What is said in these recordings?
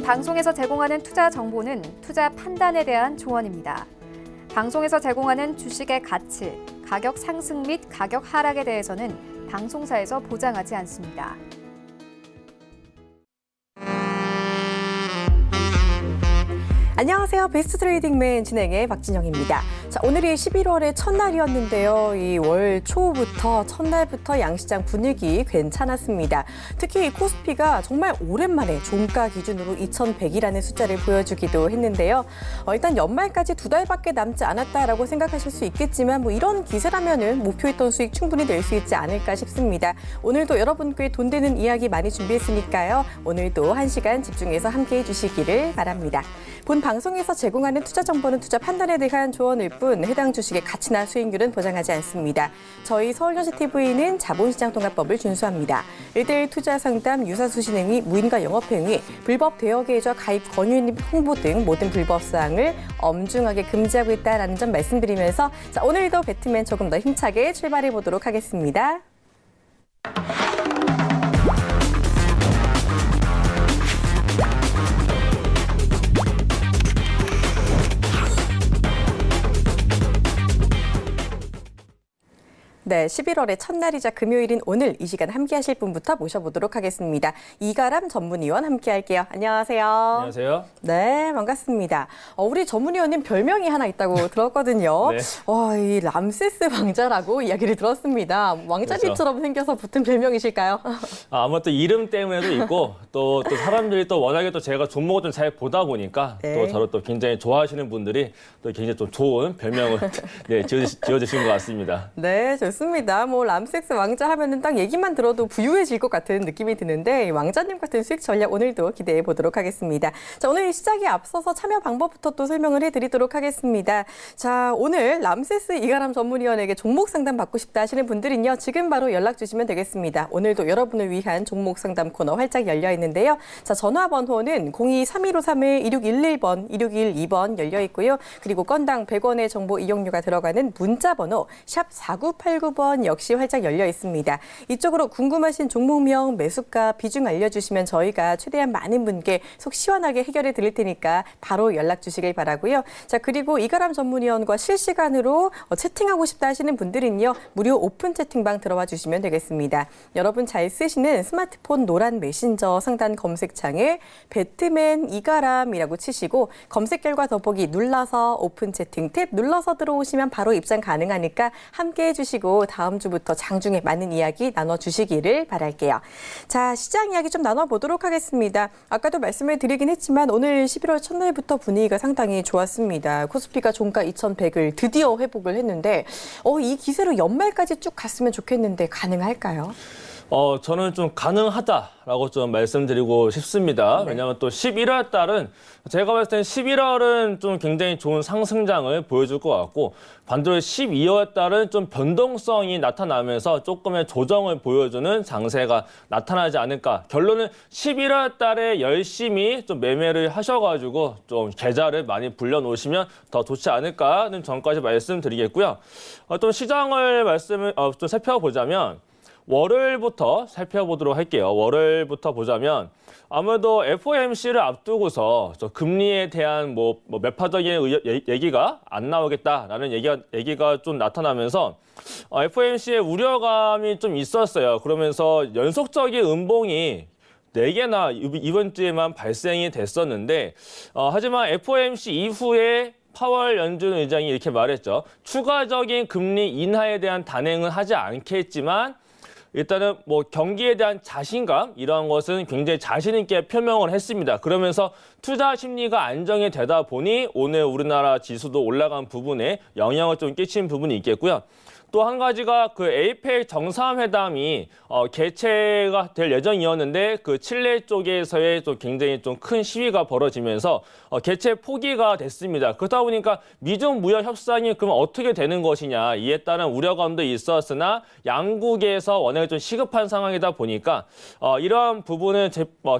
방송에서 제공하는 투자 정보는 투자 판단에 대한 조언입니다. 방송에서 제공하는 주식의 가치, 가격 상승 및 가격 하락에 대해서는 방송사에서 보장하지 않습니다. 안녕하세요. 베스트 트레이딩맨 진행의 박진영입니다. 자, 오늘이 11월의 첫날이었는데요. 이 월 초부터 첫날부터 양시장 분위기 괜찮았습니다. 특히 코스피가 정말 오랜만에 종가 기준으로 2,100이라는 숫자를 보여주기도 했는데요. 일단 연말까지 2달밖에 남지 않았다라고 생각하실 수 있겠지만 이런 기세라면은 목표했던 수익 충분히 낼 수 있지 않을까 싶습니다. 오늘도 여러분께 돈 되는 이야기 많이 준비했으니까요. 오늘도 1시간 집중해서 함께해 주시기를 바랍니다. 본 방송에서 제공하는 투자 정보는 투자 판단에 대한 조언일 뿐 해당 주식의 가치나 수익률은 보장하지 않습니다. 저희 서울여시TV는 자본시장통합법을 준수합니다. 1:1 투자 상담, 유사수신행위, 무인가 영업행위, 불법 대여계좌 가입 권유 홍보 등 모든 불법 사항을 엄중하게 금지하고 있다는 점 말씀드리면서 자, 오늘도 배트맨 조금 더 힘차게 출발해 보도록 하겠습니다. 네, 11월의 첫날이자 금요일인 오늘 이 시간 함께 하실 분부터 모셔보도록 하겠습니다. 이가람 전문위원 함께 할게요. 안녕하세요. 안녕하세요. 네, 반갑습니다. 우리 전문위원님 별명이 하나 있다고 들었거든요. 네. 이 람세스 왕자라고 이야기를 들었습니다. 왕자님처럼 생겨서 붙은 별명이실까요? 아무튼 이름 때문에도 있고 또 사람들이 또 워낙에 또 제가 종목을 좀 잘 보다 보니까 네. 또 저를 또 굉장히 좋아하시는 분들이 또 굉장히 좀 좋은 별명을 네, 지어주신 것 같습니다. 네, 좋습니다. 람섹스 왕자 하면은 딱 얘기만 들어도 부유해질 것 같은 느낌이 드는데 왕자님 같은 수익 전략 오늘도 기대해 보도록 하겠습니다. 자, 오늘 시작에 앞서서 참여 방법부터 또 설명을 해드리도록 하겠습니다. 자, 오늘 람세스 이가람 전문위원에게 종목 상담 받고 싶다 하시는 분들은요, 지금 바로 연락 주시면 되겠습니다. 오늘도 여러분을 위한 종목 상담 코너 활짝 열려 있는데요. 자, 전화번호는 02-3153-1611번, 1612번 열려 있고요. 그리고 건당 100원의 정보 이용료가 들어가는 문자번호 샵 4989번 역시 활짝 열려 있습니다. 이쪽으로 궁금하신 종목명, 매수가, 비중 알려주시면 저희가 최대한 많은 분께 속 시원하게 해결해 드릴 테니까 바로 연락 주시길 바라고요. 자, 그리고 이가람 전문위원과 실시간으로 채팅하고 싶다 하시는 분들은요, 무료 오픈 채팅방 들어와 주시면 되겠습니다. 여러분 잘 쓰시는 스마트폰 노란 메신저 상단 검색창에 배트맨 이가람이라고 치시고 검색 결과 더보기 눌러서 오픈 채팅 탭 눌러서 들어오시면 바로 입장 가능하니까 함께 해주시고 다음 주부터 장중에 많은 이야기 나눠주시기를 바랄게요. 자, 시장 이야기 좀 나눠보도록 하겠습니다. 아까도 말씀을 드리긴 했지만 오늘 11월 첫날부터 분위기가 상당히 좋았습니다. 코스피가 종가 2,100을 드디어 회복을 했는데 이 기세로 연말까지 쭉 갔으면 좋겠는데 가능할까요? 저는 좀 가능하다라고 좀 말씀드리고 싶습니다. 네. 왜냐하면 또 11월 달은 제가 봤을 때는 11월은 좀 굉장히 좋은 상승장을 보여줄 것 같고 반대로 12월 달은 좀 변동성이 나타나면서 조금의 조정을 보여주는 장세가 나타나지 않을까. 결론은 11월 달에 열심히 좀 매매를 하셔가지고 좀 계좌를 많이 불려놓으시면 더 좋지 않을까는 전까지 말씀드리겠고요. 또 시장을 좀 살펴보자면 월요일부터 살펴보도록 할게요. 월요일부터 보자면 아무래도 FOMC를 앞두고서 저 금리에 대한 매파적인 얘기가 안 나오겠다라는 얘기가 좀 나타나면서 FOMC의 우려감이 좀 있었어요. 그러면서 연속적인 음봉이 4개나 이번 주에만 발생이 됐었는데 하지만 FOMC 이후에 파월 연준 의장이 이렇게 말했죠. 추가적인 금리 인하에 대한 단행은 하지 않겠지만 일단은 경기에 대한 자신감 이러한 것은 굉장히 자신 있게 표명을 했습니다. 그러면서 투자 심리가 안정이 되다 보니 오늘 우리나라 지수도 올라간 부분에 영향을 좀 끼친 부분이 있겠고요. 또 한 가지가 그 에이펙 정상회담이 개최가 될 예정이었는데 그 칠레 쪽에서의 좀 굉장히 좀 큰 시위가 벌어지면서 개최 포기가 됐습니다. 그러다 보니까 미중 무역 협상이 그럼 어떻게 되는 것이냐 이에 따른 우려감도 있었으나 양국에서 워낙에 좀 시급한 상황이다 보니까 이러한 부분은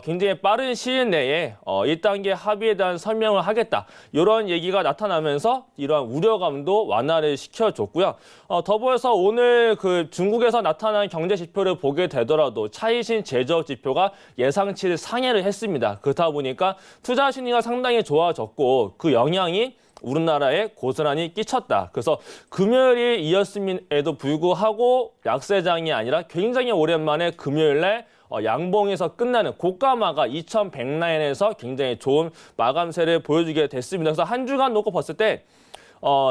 굉장히 빠른 시일 내에 1단계 합의에 대한 설명을 하겠다 이런 얘기가 나타나면서 이러한 우려감도 완화를 시켜줬고요. 더불어 더불어서 오늘 그 중국에서 나타난 경제 지표를 보게 되더라도 차이신 제조업 지표가 예상치를 상회를 했습니다. 그렇다 보니까 투자 심리가 상당히 좋아졌고 그 영향이 우리나라에 고스란히 끼쳤다. 그래서 금요일이 이었음에도 불구하고 약세장이 아니라 굉장히 오랜만에 금요일 날 양봉에서 끝나는 고가마가 2100라인에서 굉장히 좋은 마감세를 보여주게 됐습니다. 그래서 한 주간 놓고 봤을 때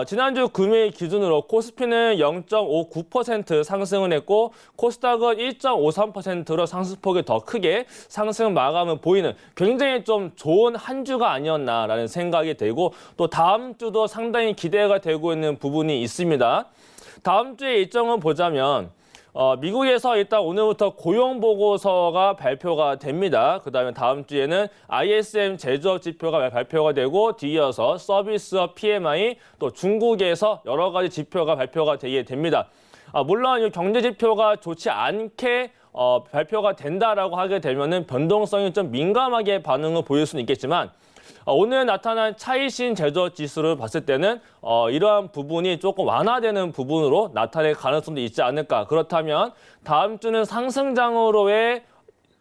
지난주 금요일 기준으로 코스피는 0.59% 상승을 했고 코스닥은 1.53%로 상승폭이 더 크게 상승 마감을 보이는 굉장히 좀 좋은 한 주가 아니었나라는 생각이 들고 또 다음 주도 상당히 기대가 되고 있는 부분이 있습니다. 다음 주의 일정을 보자면 미국에서 일단 오늘부터 고용보고서가 발표가 됩니다. 그다음에 다음 주에는 ISM 제조업 지표가 발표가 되고 뒤이어서 서비스업 PMI 또 중국에서 여러 가지 지표가 발표가 되게 됩니다. 물론 이 경제 지표가 좋지 않게 발표가 된다라고 하게 되면은 변동성이 좀 민감하게 반응을 보일 수는 있겠지만 오늘 나타난 차이신 제조업 지수를 봤을 때는 이러한 부분이 조금 완화되는 부분으로 나타낼 가능성도 있지 않을까. 그렇다면 다음 주는 상승장으로의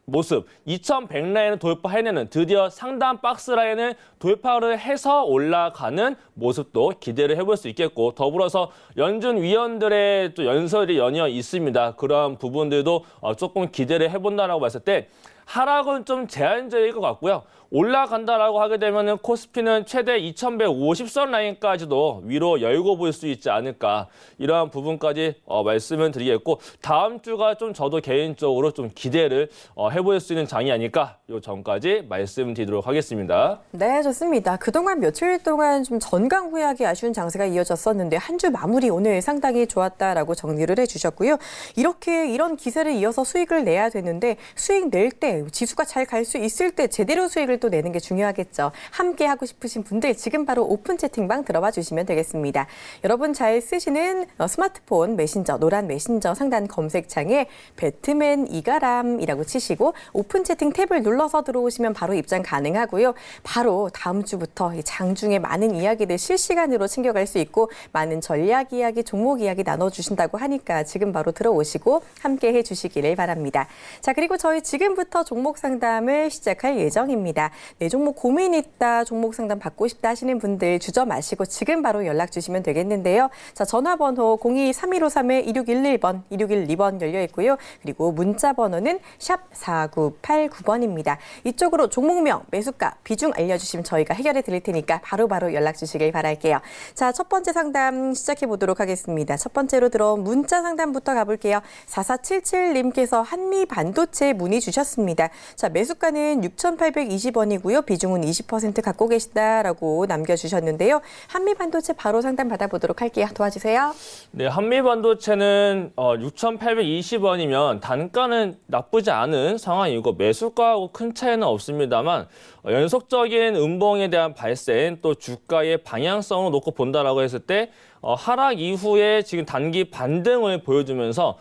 모습, 2100라인을 돌파해내는 드디어 상단 박스 라인을 돌파를 해서 올라가는 모습도 기대를 해볼 수 있겠고 더불어서 연준 위원들의 또 연설이 연이어 있습니다. 그러한 부분들도 조금 기대를 해본다라고 봤을 때 하락은 좀 제한적일 것 같고요. 올라간다라고 하게 되면은 코스피는 최대 2150선 라인까지도 위로 열고 볼 수 있지 않을까. 이러한 부분까지 말씀을 드리겠고 다음 주가 좀 저도 개인적으로 좀 기대를 해볼 수 있는 장이 아닐까. 요 전까지 말씀드리도록 하겠습니다. 네, 좋습니다. 그동안 며칠 동안 좀 전강후약이 아쉬운 장세가 이어졌었는데 한 주 마무리 오늘 상당히 좋았다라고 정리를 해주셨고요. 이런 기세를 이어서 수익을 내야 되는데 수익 낼 때 지수가 잘 갈 수 있을 때 제대로 수익을 또 내는 게 중요하겠죠. 함께 하고 싶으신 분들 지금 바로 오픈 채팅방 들어봐 주시면 되겠습니다. 여러분 잘 쓰시는 스마트폰 메신저, 노란 메신저 상단 검색창에 배트맨 이가람이라고 치시고 오픈 채팅 탭을 눌러서 들어오시면 바로 입장 가능하고요. 바로 다음 주부터 장중에 많은 이야기들 실시간으로 챙겨갈 수 있고 많은 전략 이야기, 종목 이야기 나눠주신다고 하니까 지금 바로 들어오시고 함께 해주시기를 바랍니다. 자, 그리고 저희 지금부터 종목 상담을 시작할 예정입니다. 네, 종목 고민 있다, 종목 상담 받고 싶다 하시는 분들 주저 마시고 지금 바로 연락 주시면 되겠는데요. 자, 전화번호 02-3153-2611번, 2612번 열려 있고요. 그리고 문자 번호는 샵 4989번입니다. 이쪽으로 종목명, 매수가, 비중 알려주시면 저희가 해결해 드릴 테니까 바로바로 연락 주시길 바랄게요. 자, 첫 번째 상담 시작해 보도록 하겠습니다. 첫 번째로 들어온 문자 상담부터 가볼게요. 4477님께서 한미 반도체 문의 주셨습니다. 자, 매수가는 6,820원이고요. 비중은 20% 갖고 계시다라고 남겨주셨는데요. 한미 반도체 바로 상담 받아보도록 할게요. 도와주세요. 네, 한미 반도체는 6,820원이면 단가는 나쁘지 않은 상황이고 매수가하고 큰 차이는 없습니다만 연속적인 음봉에 대한 발생 또 주가의 방향성을 놓고 본다라고 했을 때 하락 이후에 지금 단기 반등을 보여주면서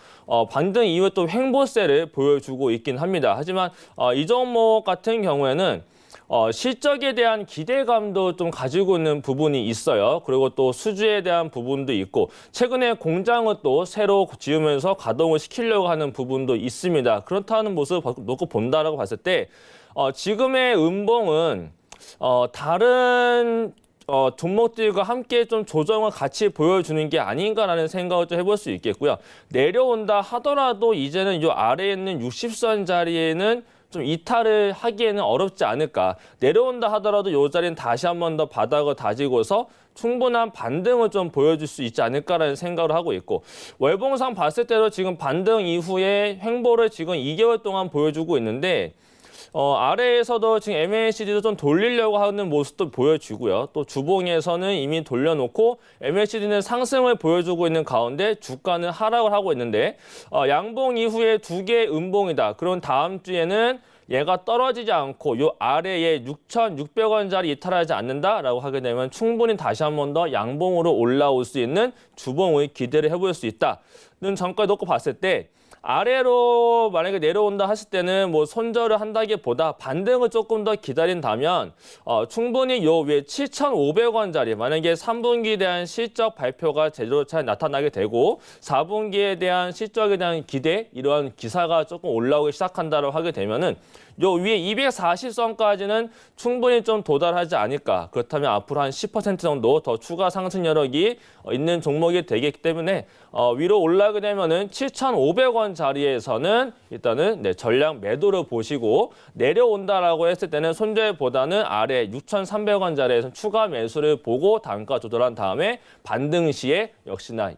반등 이후에 또 횡보세를 보여주고 있긴 합니다. 하지만 이 종목 같은 경우에는 실적에 대한 기대감도 좀 가지고 있는 부분이 있어요. 그리고 또 수주에 대한 부분도 있고 최근에 공장을 또 새로 지으면서 가동을 시키려고 하는 부분도 있습니다. 그렇다는 모습을 놓고 본다라고 봤을 때 지금의 음봉은 다른 종목들과 함께 좀 조정을 같이 보여주는 게 아닌가라는 생각을 좀 해볼 수 있겠고요. 내려온다 하더라도 이제는 이 아래에 있는 60선 자리에는 좀 이탈을 하기에는 어렵지 않을까. 내려온다 하더라도 이 자리는 다시 한 번 더 바닥을 다지고서 충분한 반등을 좀 보여줄 수 있지 않을까라는 생각을 하고 있고 월봉상 봤을 때도 지금 반등 이후에 횡보를 지금 2개월 동안 보여주고 있는데 아래에서도 지금 MACD도 좀 돌리려고 하는 모습도 보여주고요. 또 주봉에서는 이미 돌려놓고 MACD는 상승을 보여주고 있는 가운데 주가는 하락을 하고 있는데 양봉 이후에 두 개의 음봉이다. 그런 다음 주에는 얘가 떨어지지 않고 요 아래에 6,600원짜리 이탈하지 않는다라고 하게 되면 충분히 다시 한 번 더 양봉으로 올라올 수 있는 주봉의 기대를 해볼 수 있다는 전까지 놓고 봤을 때 아래로 만약에 내려온다 하실 때는 뭐 손절을 한다기보다 반등을 조금 더 기다린다면 충분히 요 위에 7,500원짜리 만약에 3분기에 대한 실적 발표가 제대로 잘 나타나게 되고 4분기에 대한 실적에 대한 기대 이러한 기사가 조금 올라오기 시작한다고 하게 되면은 요 위에 240선까지는 충분히 좀 도달하지 않을까. 그렇다면 앞으로 한 10% 정도 더 추가 상승 여력이 있는 종목이 되기 때문에 위로 올라가게 되면은 7,500원 자리에서는 일단은 전량 매도를 보시고 내려온다라고 했을 때는 손절보다는 아래 6,300원 자리에서 추가 매수를 보고 단가 조절한 다음에 반등 시에 역시나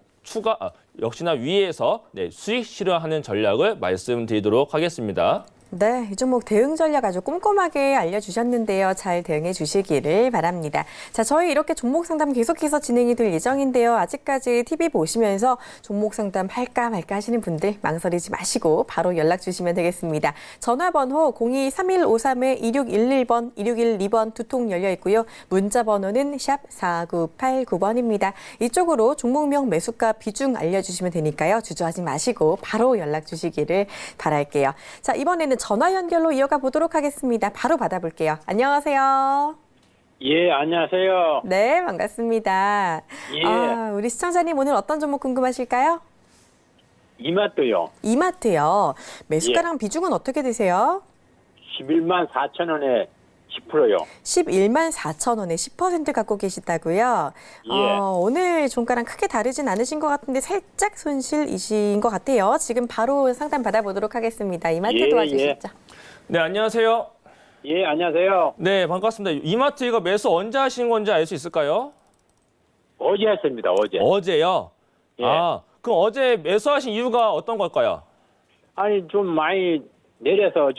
위에서 수익 실현하는 전략을 말씀드리도록 하겠습니다. 네, 이 종목 대응 전략 아주 꼼꼼하게 알려주셨는데요. 잘 대응해 주시기를 바랍니다. 자, 저희 이렇게 종목 상담 계속해서 진행이 될 예정인데요. 아직까지 TV 보시면서 종목 상담 할까 말까 하시는 분들 망설이지 마시고 바로 연락 주시면 되겠습니다. 전화번호 02-3153-2611번, 2612번 두 통 열려 있고요. 문자 번호는 샵 4989번입니다. 이쪽으로 종목명 매수가 비중 알려주시면 되니까요. 주저하지 마시고 바로 연락 주시기를 바랄게요. 자, 이번에는 전화 연결로 이어가 보도록 하겠습니다. 바로 받아볼게요. 안녕하세요. 예, 안녕하세요. 네, 반갑습니다. 예. 우리 시청자님 오늘 어떤 종목 궁금하실까요? 이마트요. 이마트요. 매수가랑 비중은 어떻게 되세요? 11만 4천 원에 10%요. 11만 4천 원에 10% 갖고 계시다고요? 예. 오늘 종가랑 크게 다르진 않으신 것 같은데 살짝 손실이신 것 같아요. 지금 바로 상담 받아보도록 하겠습니다. 이마트 예, 도와주시죠. 네, 안녕하세요. 예, 안녕하세요. 네, 반갑습니다. 이마트 이거 매수 언제 하신 건지 알 수 있을까요? 어제 했습니다, 어제. 어제요? 예. 그럼 어제 매수하신 이유가 어떤 걸까요? 아니, 좀 많이 내려서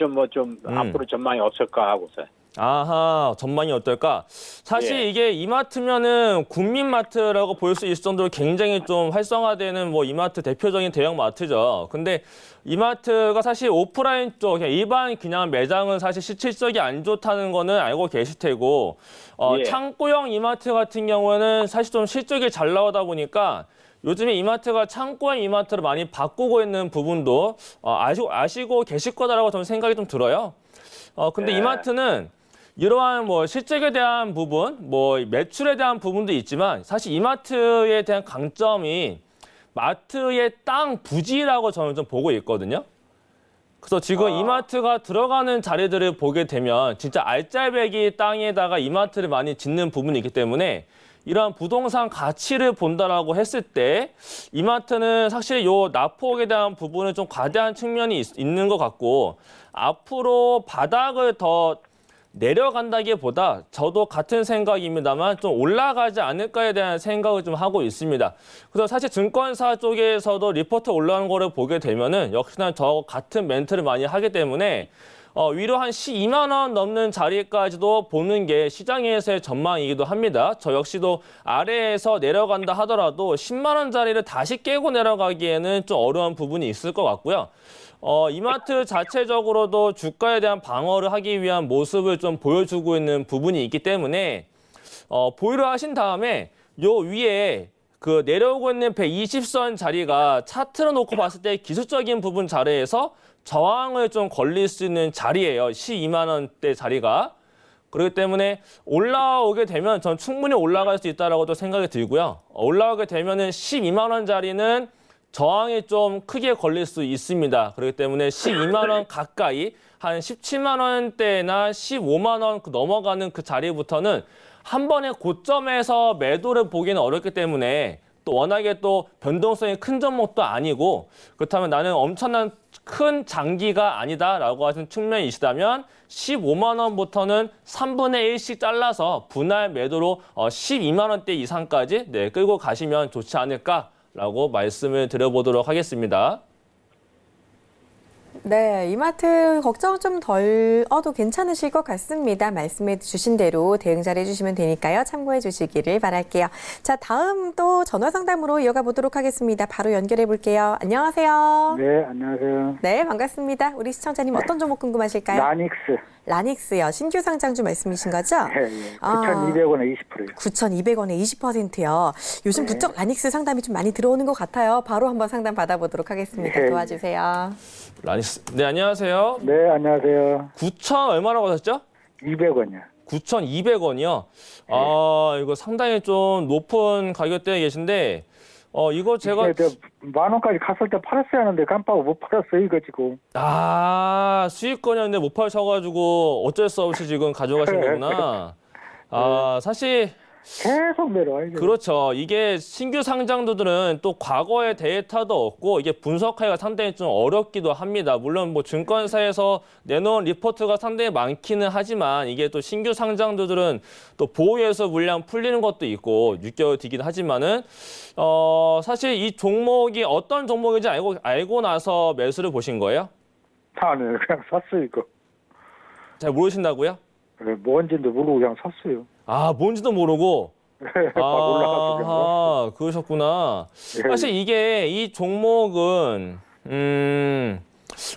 앞으로 전망이 없을까 하고서. 아하, 전망이 어떨까? 사실 예. 이게 이마트면은 국민마트라고 볼 수 있을 정도로 굉장히 좀 활성화되는 뭐 이마트 대표적인 대형 마트죠. 근데 이마트가 사실 오프라인 쪽, 그냥 일반 그냥 매장은 사실 실질적이 안 좋다는 거는 알고 계실 테고, 예. 창고형 이마트 같은 경우는 사실 좀 실적이 잘 나오다 보니까 요즘에 이마트가 창고형 이마트를 많이 바꾸고 있는 부분도 아시고 계실 거다라고 저는 생각이 좀 들어요. 근데 네. 이마트는 이러한 뭐 실적에 대한 부분, 뭐 매출에 대한 부분도 있지만 사실 이마트에 대한 강점이 마트의 땅 부지라고 저는 좀 보고 있거든요. 그래서 지금 이마트가 들어가는 자리들을 보게 되면 진짜 알짜배기 땅에다가 이마트를 많이 짓는 부분이 있기 때문에 이러한 부동산 가치를 본다라고 했을 때 이마트는 사실 요 낙폭에 대한 부분은 좀 과대한 측면이 있는 것 같고 앞으로 바닥을 더 내려간다기보다 저도 같은 생각입니다만 좀 올라가지 않을까에 대한 생각을 좀 하고 있습니다. 그래서 사실 증권사 쪽에서도 리포트 올라오는 거를 보게 되면은 역시나 저 같은 멘트를 많이 하기 때문에 위로 한 12만 원 넘는 자리까지도 보는 게 시장에서의 전망이기도 합니다. 저 역시도 아래에서 내려간다 하더라도 10만 원짜리를 다시 깨고 내려가기에는 좀 어려운 부분이 있을 것 같고요. 이마트 자체적으로도 주가에 대한 방어를 하기 위한 모습을 좀 보여주고 있는 부분이 있기 때문에 보유를 하신 다음에 요 위에 그 내려오고 있는 120선 자리가 차트로 놓고 봤을 때 기술적인 부분 자리에서 저항을 좀 걸릴 수 있는 자리예요. 12만 원대 자리가. 그렇기 때문에 올라오게 되면 전 충분히 올라갈 수 있다라고도 생각이 들고요. 올라오게 되면은 12만 원 자리는 저항이 좀 크게 걸릴 수 있습니다. 그렇기 때문에 12만 원 가까이 한 17만 원대나 15만 원 넘어가는 그 자리부터는 한 번에 고점에서 매도를 보기는 어렵기 때문에 또 워낙에 또 변동성이 큰 종목도 아니고 그렇다면 나는 엄청난 큰 장기가 아니다라고 하시는 측면이 있다면 15만 원부터는 3분의 1씩 잘라서 분할 매도로 12만 원대 이상까지 끌고 가시면 좋지 않을까라고 말씀을 드려보도록 하겠습니다. 네, 이마트 걱정 좀 덜 괜찮으실 것 같습니다. 말씀해 주신 대로 대응 잘 해주시면 되니까요. 참고해 주시기를 바랄게요. 자, 다음 또 전화 상담으로 이어가 보도록 하겠습니다. 바로 연결해 볼게요. 안녕하세요. 네, 안녕하세요. 네, 반갑습니다. 우리 시청자님 어떤 종목 궁금하실까요? 나닉스. 라닉스요. 신규 상장주 말씀이신 거죠? 예, 예. 9,200원에 20%요. 9,200원에 20%요. 요즘 네. 부쩍 라닉스 상담이 좀 많이 들어오는 것 같아요. 바로 한번 상담 받아보도록 하겠습니다. 예, 예. 도와주세요. 라니스. 네, 안녕하세요. 네, 안녕하세요. 9,000 얼마라고 하셨죠? 200원이요. 9,200원이요. 아, 이거 상당히 좀 높은 가격대에 계신데, 이거 제가, 만 원까지 갔을 때 팔았어야 하는데 깜빡 못 팔았어요, 이거 지금. 아, 수익권이었는데 못 파셔가지고 어쩔 수 없이 지금 가져가신 거구나. 아, 사실, 계속 내려와요. 이게. 그렇죠. 이게 신규 상장주들은 또 과거의 데이터도 없고 이게 분석하기가 상당히 좀 어렵기도 합니다. 물론 뭐 증권사에서 내놓은 리포트가 상당히 많기는 하지만 이게 또 신규 상장주들은 또 보호해서 물량 풀리는 것도 있고 6개월 뒤긴 하지만은 사실 이 종목이 어떤 종목인지 알고 나서 매수를 보신 거예요? 아, 네, 그냥 샀어요, 이거. 잘 모르신다고요? 네, 뭔지도 모르고 그냥 샀어요. 아, 뭔지도 모르고. 막 올라가서 그냥 아, 그러셨구나. 예. 사실 이게 이 종목은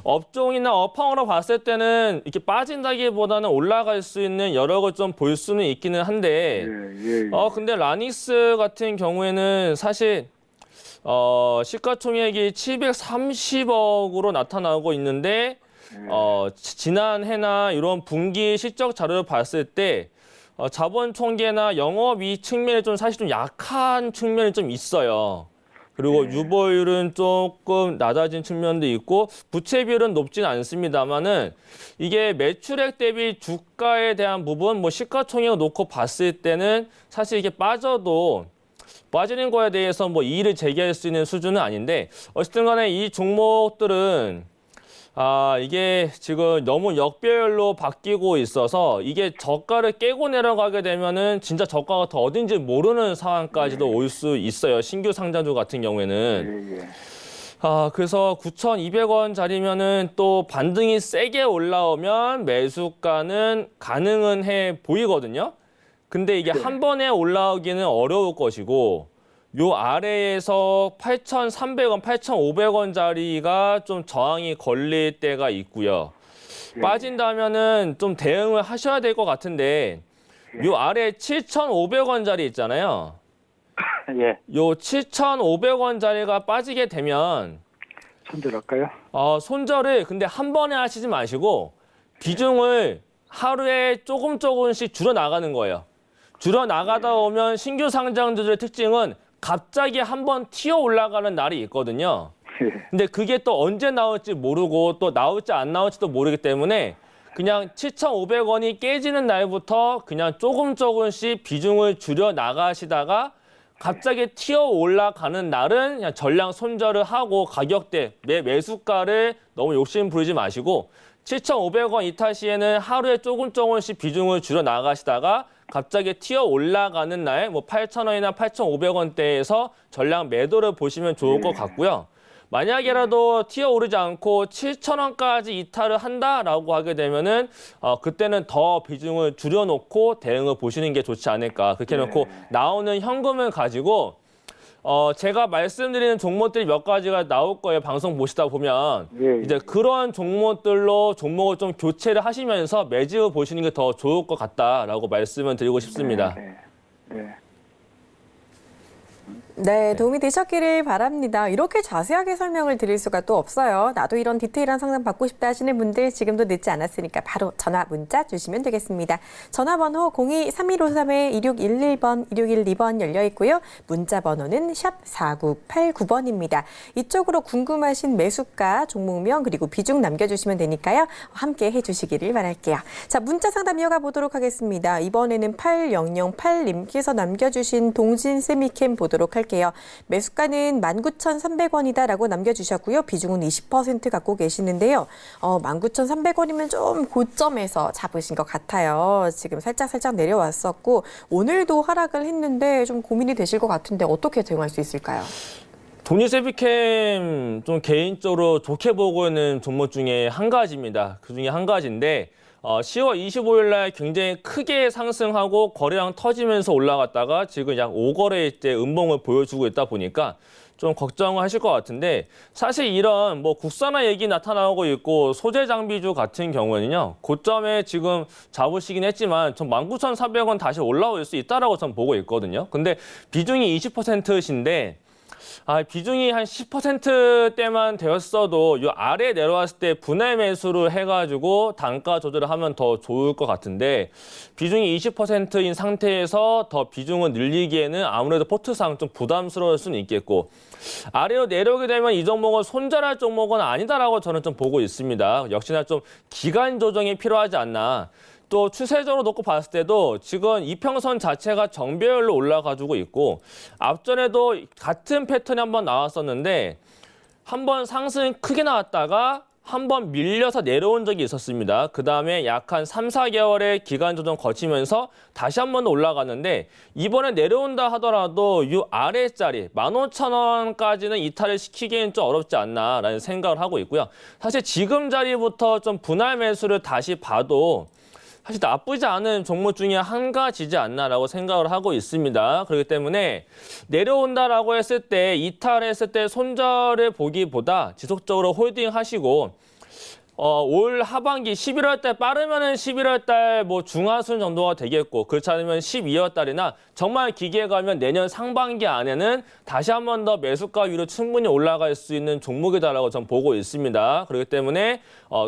업종이나 업황으로 봤을 때는 이렇게 빠진다기보다는 올라갈 수 있는 여력을 좀 볼 수는 있기는 한데 예, 예. 근데 라닉스 같은 경우에는 사실 시가총액이 730억으로 나타나고 있는데 지난해나 이런 분기 실적 자료를 봤을 때 자본 총계나 영업이익 측면에 좀 사실 좀 약한 측면이 좀 있어요. 그리고 유보율은 조금 낮아진 측면도 있고 부채 비율은 높진 않습니다만은 이게 매출액 대비 주가에 대한 부분, 뭐 시가총액을 놓고 봤을 때는 사실 이게 빠져도 빠지는 거에 대해서 뭐 이의를 제기할 수 있는 수준은 아닌데 어쨌든 간에 이 종목들은 이게 지금 너무 역배열로 바뀌고 있어서 이게 저가를 깨고 내려가게 되면은 진짜 저가가 더 어딘지 모르는 상황까지도 올 수 있어요. 신규 상장주 같은 경우에는. 예, 예. 그래서 9,200원짜리면은 또 반등이 세게 올라오면 매수가는 가능은 해 보이거든요. 근데 이게 한 번에 올라오기는 어려울 것이고 요 아래에서 8,300원, 8,500원짜리가 좀 저항이 걸릴 때가 있고요. 빠진다면은 좀 대응을 하셔야 될 것 같은데 요 아래 7,500원짜리 있잖아요. 예. 요 7,500원짜리가 빠지게 되면 손절할까요? 손절을 근데 한 번에 하시지 마시고 비중을 하루에 조금씩 줄여 나가는 거예요. 줄여 나가다 보면 신규 상장주들의 특징은 갑자기 한번 튀어 올라가는 날이 있거든요. 예. 근데 그게 또 언제 나올지 모르고 또 나올지 안 나올지도 모르기 때문에 그냥 7,500원이 깨지는 날부터 그냥 조금씩 비중을 줄여 나가시다가 갑자기 튀어 올라가는 날은 그냥 전량 손절을 하고 가격대, 매수가를 너무 욕심 부리지 마시고 7,500원 이탈 시에는 하루에 조금씩 비중을 줄여 나가시다가 갑자기 튀어 올라가는 날, 뭐 8,000원이나 8,500원대에서 전량 매도를 보시면 좋을 것 같고요. 만약에라도 튀어 오르지 않고 7,000원까지 이탈을 한다라고 하게 되면은 그때는 더 비중을 줄여놓고 대응을 보시는 게 좋지 않을까. 그렇게 해놓고 나오는 현금을 가지고 제가 말씀드리는 종목들이 몇 가지가 나올 거예요. 방송 보시다 보면. 예, 이제 그런 종목들로 종목을 좀 교체를 하시면서 매집을 보시는 게 더 좋을 것 같다라고 말씀을 드리고 싶습니다. 네. 네. 네, 도움이 되셨기를 바랍니다. 이렇게 자세하게 설명을 드릴 수가 또 없어요. 나도 이런 디테일한 상담 받고 싶다 하시는 분들 지금도 늦지 않았으니까 바로 전화 문자 주시면 되겠습니다. 전화번호 02-3153-2611번, 2612번 열려 있고요. 문자 번호는 샵 4989번입니다. 이쪽으로 궁금하신 매수가, 종목명 그리고 비중 남겨주시면 되니까요. 함께 해주시기를 바랄게요. 자, 문자 상담 이어가 보도록 하겠습니다. 이번에는 8008님께서 남겨주신 동진 세미캠 보도록 할게요. 매수가는 19,300원이다라고 남겨주셨고요. 비중은 20% 갖고 계시는데요. 19,300원이면 좀 고점에서 잡으신 것 같아요. 지금 살짝 내려왔었고 오늘도 하락을 했는데 좀 고민이 되실 것 같은데 어떻게 대응할 수 있을까요? 동일세비캠 좀 개인적으로 좋게 보고 있는 종목 중에 한 가지입니다. 그 중에 한 가지인데 10월 25일 날 굉장히 크게 상승하고 거래량 터지면서 올라갔다가 지금 약 5거래일째 음봉을 보여주고 있다 보니까 좀 걱정을 하실 것 같은데 사실 이런 뭐 국산화 얘기 나타나고 있고 소재 장비주 같은 경우는요. 고점에 지금 잡으시긴 했지만 전 19,400원 다시 올라올 수 있다라고 전 보고 있거든요. 근데 비중이 20%신데 비중이 한 10%대만 되었어도 요 아래 내려왔을 때 분할 매수를 해가지고 단가 조절을 하면 더 좋을 것 같은데 비중이 20%인 상태에서 더 비중을 늘리기에는 아무래도 포트상 좀 부담스러울 수는 있겠고 아래로 내려오게 되면 이 종목은 손절할 종목은 아니다라고 저는 좀 보고 있습니다. 역시나 좀 기간 조정이 필요하지 않나. 또 추세적으로 놓고 봤을 때도 지금 이평선 자체가 정배열로 올라가지고 있고 앞전에도 같은 패턴이 한번 나왔었는데 한번 상승 크게 나왔다가 한번 밀려서 내려온 적이 있었습니다. 그 다음에 약 한 3, 4개월의 기간 조정 거치면서 다시 한 번 더 올라갔는데 이번에 내려온다 하더라도 이 아래짜리 15,000원까지는 이탈을 시키기엔 좀 어렵지 않나라는 생각을 하고 있고요. 사실 지금 자리부터 좀 분할 매수를 다시 봐도 사실 나쁘지 않은 종목 중에 한 가지지 않나라고 생각을 하고 있습니다. 그렇기 때문에 내려온다라고 했을 때 이탈했을 때 손절을 보기보다 지속적으로 홀딩하시고 올 하반기 11월 달 빠르면은 11월 달 뭐 중하순 정도가 되겠고 그렇지 않으면 12월 달이나 정말 기계에 가면 내년 상반기 안에는 다시 한 번 더 매수가 위로 충분히 올라갈 수 있는 종목이다라고 전 보고 있습니다. 그렇기 때문에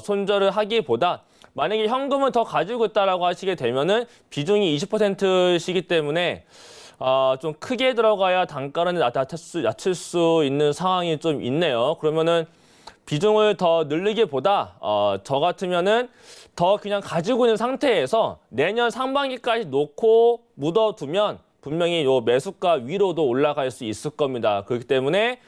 손절을 하기보다 만약에 현금을 더 가지고 있다라고 하시게 되면은 비중이 20%시기 때문에 좀 크게 들어가야 단가를 낮출 수 있는 상황이 좀 있네요. 그러면은 비중을 더 늘리기보다 저 같으면은 더 그냥 가지고 있는 상태에서 내년 상반기까지 놓고 묻어두면 분명히 요 매수가 위로도 올라갈 수 있을 겁니다. 그렇기 때문에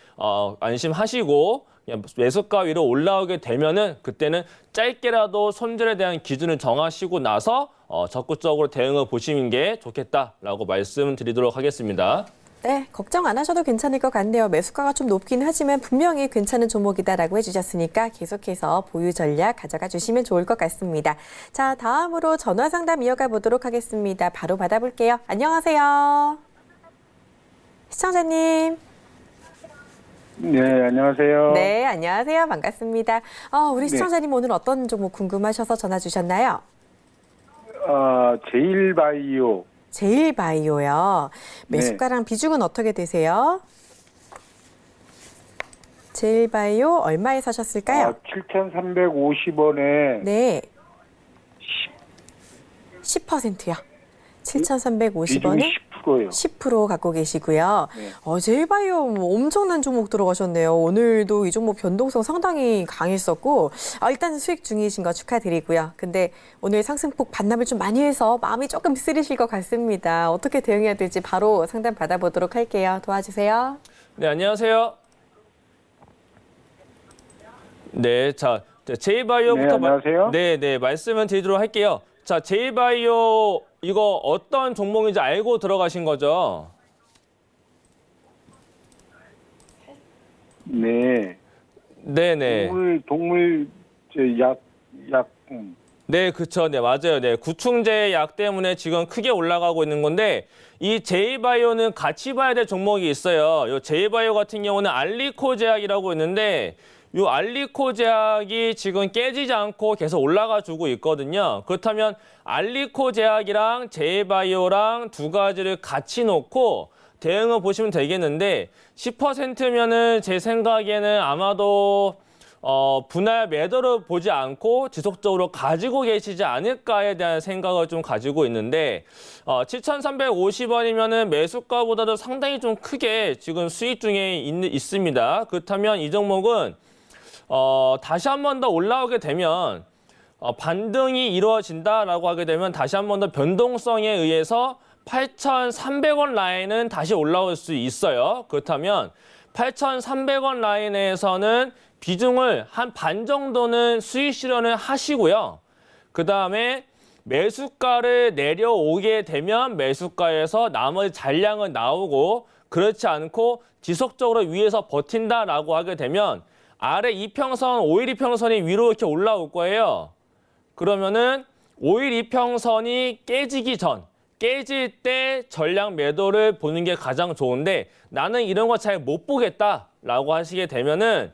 안심하시고 그냥 매수가 위로 올라오게 되면은 그때는 짧게라도 손절에 대한 기준을 정하시고 나서 적극적으로 대응을 보시는 게 좋겠다라고 말씀드리도록 하겠습니다. 네, 걱정 안 하셔도 괜찮을 것 같네요. 매수가가 좀 높긴 하지만 분명히 괜찮은 종목이다라고 해주셨으니까 계속해서 보유 전략 가져가 주시면 좋을 것 같습니다. 자, 다음으로 전화 상담 이어가 보도록 하겠습니다. 바로 받아볼게요. 안녕하세요. 시청자님. 네, 안녕하세요. 네, 안녕하세요. 반갑습니다. 우리 시청자님 오늘 어떤 종목 궁금하셔서 전화 주셨나요? 제일바이오. 제일바이오요. 매수가랑 비중은 어떻게 되세요? 제일바이오 얼마에 사셨을까요? 7,350원에 네. 10%요. 7,350원에 10%요. 10% 갖고 계시고요. 네. 제일바이오 엄청난 종목 들어가셨네요. 오늘도 이 종목 변동성 상당히 강했었고 일단 수익 중이신 거 축하드리고요. 근데 오늘 상승폭 반납을 좀 많이 해서 마음이 조금 쓰리실 것 같습니다. 어떻게 대응해야 될지 바로 상담 받아보도록 할게요. 도와주세요. 네, 안녕하세요. 네, 자, 제이바이오부터 네, 안녕하세요. 네, 말씀을 드리도록 할게요. 자, 제이바이오 이거 어떤 종목인지 알고 들어가신 거죠? 네. 네네. 동물 약. 네, 그쵸. 네, 맞아요. 네, 구충제 약 때문에 지금 크게 올라가고 있는 건데 이 제이바이오는 같이 봐야 될 종목이 있어요. 요 제이바이오 같은 경우는 알리코 제약이라고 있는데 요 알리코 제약이 지금 깨지지 않고 계속 올라가 주고 있거든요. 그렇다면 알리코 제약이랑 제이바이오랑 두 가지를 같이 놓고 대응을 보시면 되겠는데 10%면은 제 생각에는 아마도 분할 매도를 보지 않고 지속적으로 가지고 계시지 않을까에 대한 생각을 좀 가지고 있는데 7,350원이면은 매수가보다도 상당히 좀 크게 지금 수익 중에 있습니다. 그렇다면 이 종목은 다시 한 번 더 올라오게 되면 반등이 이루어진다라고 하게 되면 다시 한 번 더 변동성에 의해서 8,300원 라인은 다시 올라올 수 있어요. 그렇다면 8,300원 라인에서는 비중을 한 반 정도는 수익 실현을 하시고요. 그 다음에 매수가를 내려오게 되면 매수가에서 나머지 잔량은 나오고 그렇지 않고 지속적으로 위에서 버틴다라고 하게 되면 아래 이평선, 5일 이평선이 위로 이렇게 올라올 거예요. 그러면은 5일 이평선이 깨지기 전, 깨질 때 전량 매도를 보는 게 가장 좋은데 나는 이런 거 잘 못 보겠다라고 하시게 되면은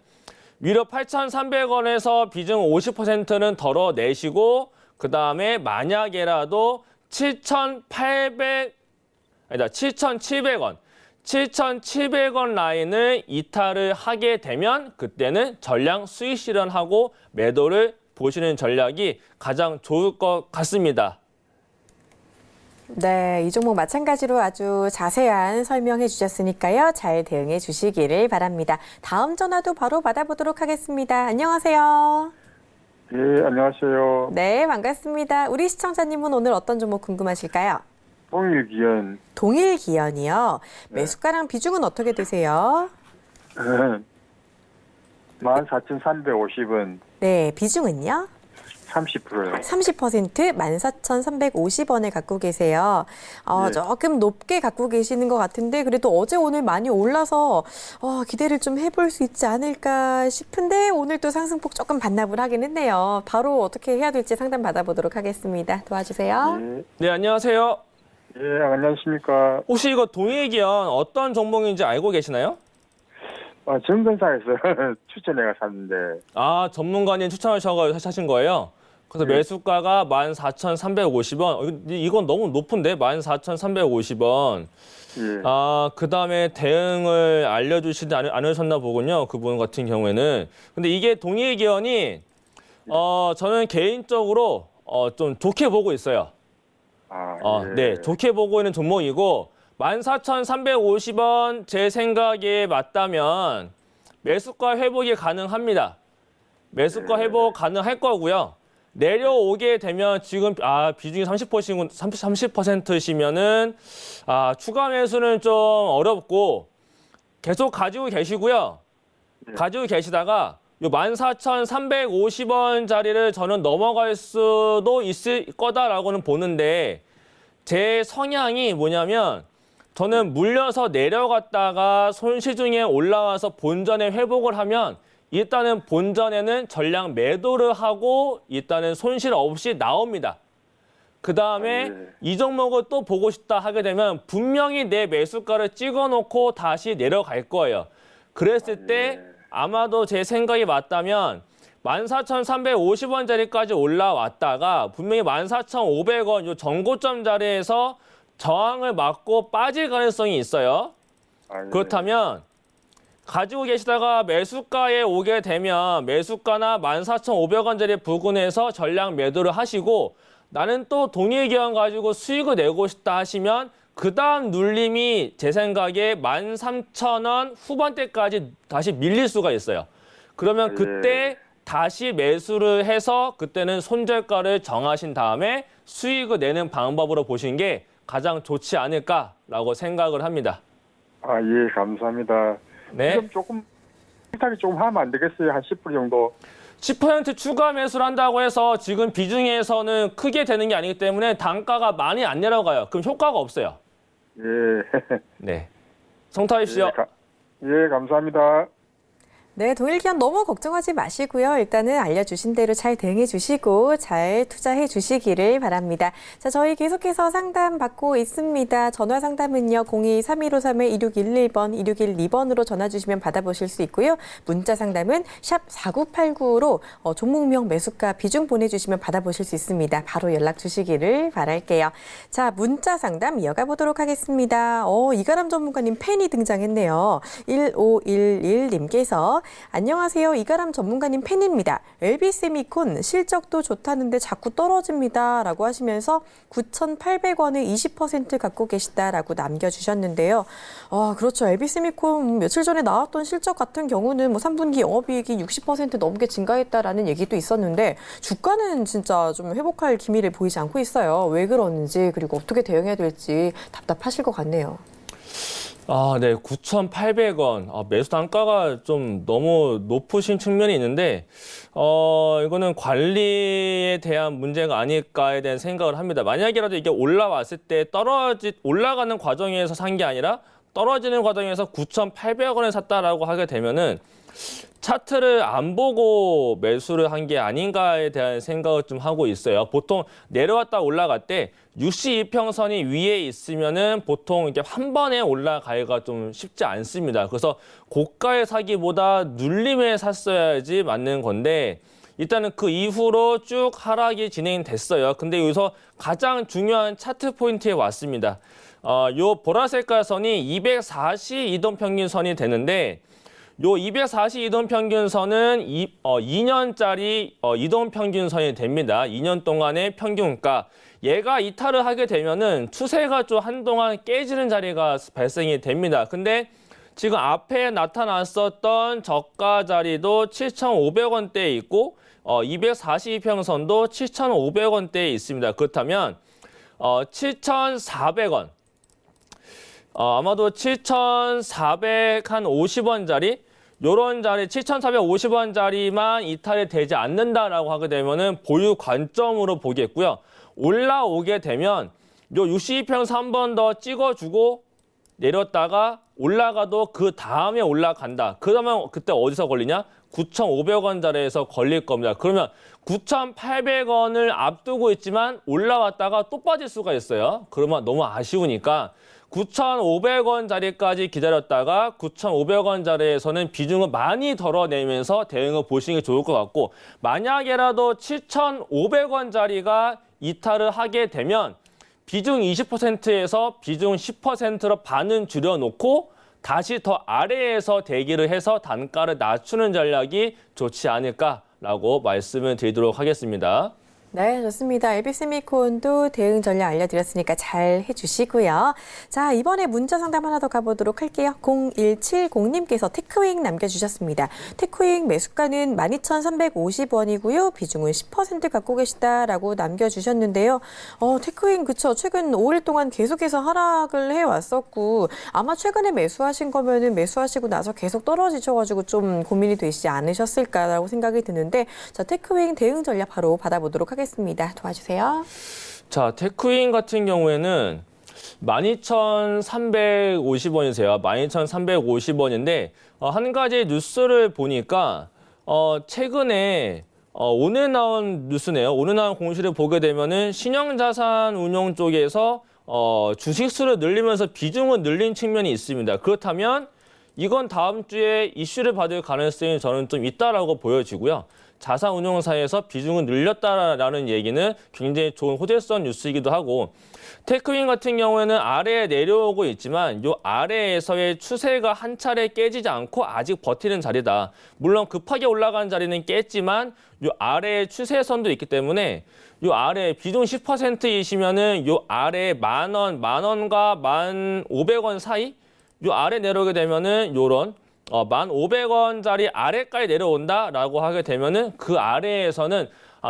위로 8,300원에서 비중 50%는 덜어내시고 그 다음에 만약에라도 7,700원 7,700원 라인을 이탈을 하게 되면 그때는 전량 수익 실현하고 매도를 보시는 전략이 가장 좋을 것 같습니다. 네, 이 종목 마찬가지로 아주 자세한 설명해 주셨으니까요. 잘 대응해 주시기를 바랍니다. 다음 전화도 바로 받아보도록 하겠습니다. 안녕하세요. 예, 안녕하세요. 네, 반갑습니다. 우리 시청자님은 오늘 어떤 종목 궁금하실까요? 동일기현. 동일기현이요. 매수가랑 비중은 어떻게 되세요? 14,350원, 네, 비중은요? 30%요. 30% 14,350원에 갖고 계세요. 네. 조금 높게 갖고 계시는 것 같은데 그래도 어제 오늘 많이 올라서 기대를 좀 해볼 수 있지 않을까 싶은데 오늘 또 상승폭 조금 반납을 하긴 했네요. 바로 어떻게 해야 될지 상담 받아보도록 하겠습니다. 도와주세요. 예, 네, 안녕하세요. 예, 안녕하십니까. 혹시 이거 동일기현 어떤 종목인지 알고 계시나요? 정근사에서 추천해가 샀는데, 아, 전문가님 추천하셔서 사신 거예요? 그래서 네. 매수가가 14,350원. 이건 너무 높은데? 14,350원. 예, 아, 그 다음에 대응을 알려주시지 않으셨나 보군요. 그분 같은 경우에는. 근데 이게 동일기현이, 저는 개인적으로, 좀 좋게 보고 있어요. 예. 네, 좋게 보고 있는 종목이고, 14,350원 제 생각에 맞다면 매수가 회복이 가능합니다. 매수가 회복 가능할 거고요. 내려오게 되면 지금 비중이 30%시면은 추가 매수는 좀 어렵고 계속 가지고 계시고요. 가지고 계시다가 요 14,350원 자리를 저는 넘어갈 수도 있을 거다라고는 보는데 제 성향이 뭐냐면 저는 물려서 내려갔다가 손실 중에 올라와서 본전에 회복을 하면 일단은 본전에는 전량 매도를 하고 일단은 손실 없이 나옵니다. 그 다음에 이 종목을 또 보고 싶다 하게 되면 분명히 내 매수가를 찍어놓고 다시 내려갈 거예요. 그랬을 때 아마도 제 생각이 맞다면 14,350원짜리까지 올라왔다가 분명히 14,500원 요 전고점 자리에서 저항을 맞고 빠질 가능성이 있어요. 그렇다면 가지고 계시다가 매수가에 오게 되면 매수가나 14,500원짜리 부근에서 전량 매도를 하시고 나는 또 동일기현 가지고 수익을 내고 싶다 하시면 그 다음 눌림이 제 생각에 13,000원 후반대까지 다시 밀릴 수가 있어요. 그러면 그때 다시 매수를 해서 그때는 손절가를 정하신 다음에 수익을 내는 방법으로 보신 게 가장 좋지 않을까라고 생각을 합니다. 예, 감사합니다. 네. 지금 조금, 식탁이 조금 하면 안 되겠어요? 한 10% 정도? 10% 추가 매수를 한다고 해서 지금 비중에서는 크게 되는 게 아니기 때문에 단가가 많이 안 내려가요. 그럼 효과가 없어요. 예. 네. 성타하십시오. 예, 감사합니다. 네, 동일기현 너무 걱정하지 마시고요. 일단은 알려주신 대로 잘 대응해 주시고 잘 투자해 주시기를 바랍니다. 자, 저희 계속해서 상담 받고 있습니다. 전화 상담은요. 02-3153-2611번, 2612번으로 전화 주시면 받아보실 수 있고요. 문자 상담은 샵 4989로 종목명 매수가 비중 보내주시면 받아보실 수 있습니다. 바로 연락 주시기를 바랄게요. 자, 문자 상담 이어가 보도록 하겠습니다. 이가람 전문가님 팬이 등장했네요. 1511님께서 안녕하세요. 이가람 전문가님 팬입니다. LB세미콘 실적도 좋다는데 자꾸 떨어집니다. 라고 하시면서 9,800원을 20% 갖고 계시다라고 남겨주셨는데요. 그렇죠. LB세미콘 며칠 전에 나왔던 실적 같은 경우는 3분기 영업이익이 60% 넘게 증가했다라는 얘기도 있었는데 주가는 진짜 좀 회복할 기미를 보이지 않고 있어요. 왜 그러는지 그리고 어떻게 대응해야 될지 답답하실 것 같네요. 네. 9,800원. 매수 단가가 좀 너무 높으신 측면이 있는데, 이거는 관리에 대한 문제가 아닐까에 대한 생각을 합니다. 만약이라도 이게 올라왔을 때 올라가는 과정에서 산 게 아니라 떨어지는 과정에서 9,800원에 샀다라고 하게 되면은 차트를 안 보고 매수를 한 게 아닌가에 대한 생각을 좀 하고 있어요. 보통 내려왔다 올라갈 때 62평선이 위에 있으면은 보통 이게 한 번에 올라가기가 좀 쉽지 않습니다. 그래서 고가에 사기보다 눌림에 샀어야지 맞는 건데 일단은 그 이후로 쭉 하락이 진행됐어요. 근데 여기서 가장 중요한 차트 포인트에 왔습니다. 요 보라색깔 선이 240 이동평균선이 되는데 요 240 이동평균선은 2년짜리 이동평균선이 됩니다. 2년 동안의 평균가. 얘가 이탈을 하게 되면은 추세가 좀 한동안 깨지는 자리가 발생이 됩니다. 근데 지금 앞에 나타났었던 저가 자리도 7,500원대에 있고 242평선도 7,500원대에 있습니다. 그렇다면 7,400원 아마도 7,450원짜리 요런 자리 7,450원짜리만 이탈이 되지 않는다라고 하게 되면은 보유 관점으로 보겠고요. 올라오게 되면 요 62평선 한 번 더 찍어주고 내렸다가 올라가도 그 다음에 올라간다. 그러면 그때 어디서 걸리냐? 9,500원짜리에서 걸릴 겁니다. 그러면 9,800원을 앞두고 있지만 올라왔다가 또 빠질 수가 있어요. 그러면 너무 아쉬우니까 9,500원짜리까지 기다렸다가 9,500원짜리에서는 비중을 많이 덜어내면서 대응을 보시는 게 좋을 것 같고 만약에라도 7,500원짜리가 이탈을 하게 되면 비중 20%에서 비중 10%로 반은 줄여놓고 다시 더 아래에서 대기를 해서 단가를 낮추는 전략이 좋지 않을까라고 말씀을 드리도록 하겠습니다. 네, 좋습니다. 에비스미콘도 대응 전략 알려드렸으니까 잘 해주시고요. 자, 이번에 문자 상담 하나 더 가보도록 할게요. 0170님께서 테크윙 남겨주셨습니다. 테크윙 매수가는 12,350원이고요. 비중은 10% 갖고 계시다라고 남겨주셨는데요. 테크윙 그쵸. 최근 5일 동안 계속해서 하락을 해왔었고 아마 최근에 매수하신 거면은 매수하시고 나서 계속 떨어지셔가지고 좀 고민이 되시지 않으셨을까라고 생각이 드는데 자, 테크윙 대응 전략 바로 받아보도록 하겠습니다. 도와주세요. 자, 테크윙 같은 경우에는 12,350원이세요. 12,350원인데 한 가지 뉴스를 보니까 최근에 오늘 나온 뉴스네요. 오늘 나온 공시를 보게 되면은 신용자산운용 쪽에서 주식수를 늘리면서 비중을 늘린 측면이 있습니다. 그렇다면 이건 다음 주에 이슈를 받을 가능성이 저는 좀 있다라고 보여지고요. 자산운용사에서 비중을 늘렸다라는 얘기는 굉장히 좋은 호재성 뉴스이기도 하고 테크윙 같은 경우에는 아래에 내려오고 있지만 이 아래에서의 추세가 한 차례 깨지지 않고 아직 버티는 자리다. 물론 급하게 올라간 자리는 깼지만 이 아래에 추세선도 있기 때문에 이 아래 비중 10%이시면은 이 아래 만 원과 1,500원 사이 이 아래 내려오게 되면은 요런 1,500원짜리 아래까지 내려온다라고 하게 되면은 그 아래에서는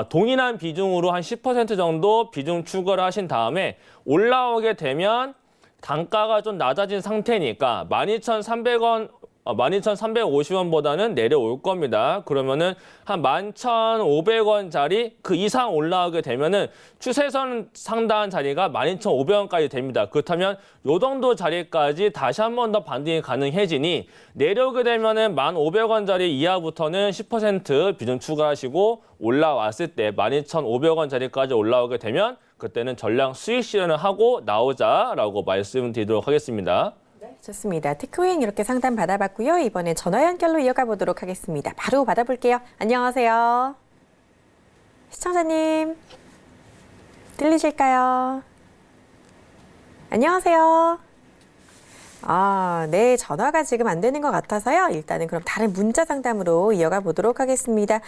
동일한 비중으로 한 10% 정도 비중 추가를 하신 다음에 올라오게 되면 단가가 좀 낮아진 상태니까 12,300원 12,350원보다는 내려올 겁니다. 그러면은 한 11,500원짜리 그 이상 올라오게 되면은 추세선 상단 자리가 12,500원까지 됩니다. 그렇다면 요 정도 자리까지 다시 한 번 더 반등이 가능해지니 내려오게 되면은 1,500원짜리 이하부터는 10% 비중 추가하시고 올라왔을 때 12,500원짜리까지 올라오게 되면 그때는 전량 수익 실현을 하고 나오자라고 말씀드리도록 하겠습니다. 좋습니다. 테크윙 이렇게 상담 받아봤고요. 이번에 전화 연결로 이어가 보도록 하겠습니다. 바로 받아볼게요. 안녕하세요. 시청자님, 들리실까요? 안녕하세요. 네, 전화가 지금 안 되는 것 같아서요. 일단은 그럼 다른 문자 상담으로 이어가 보도록 하겠습니다.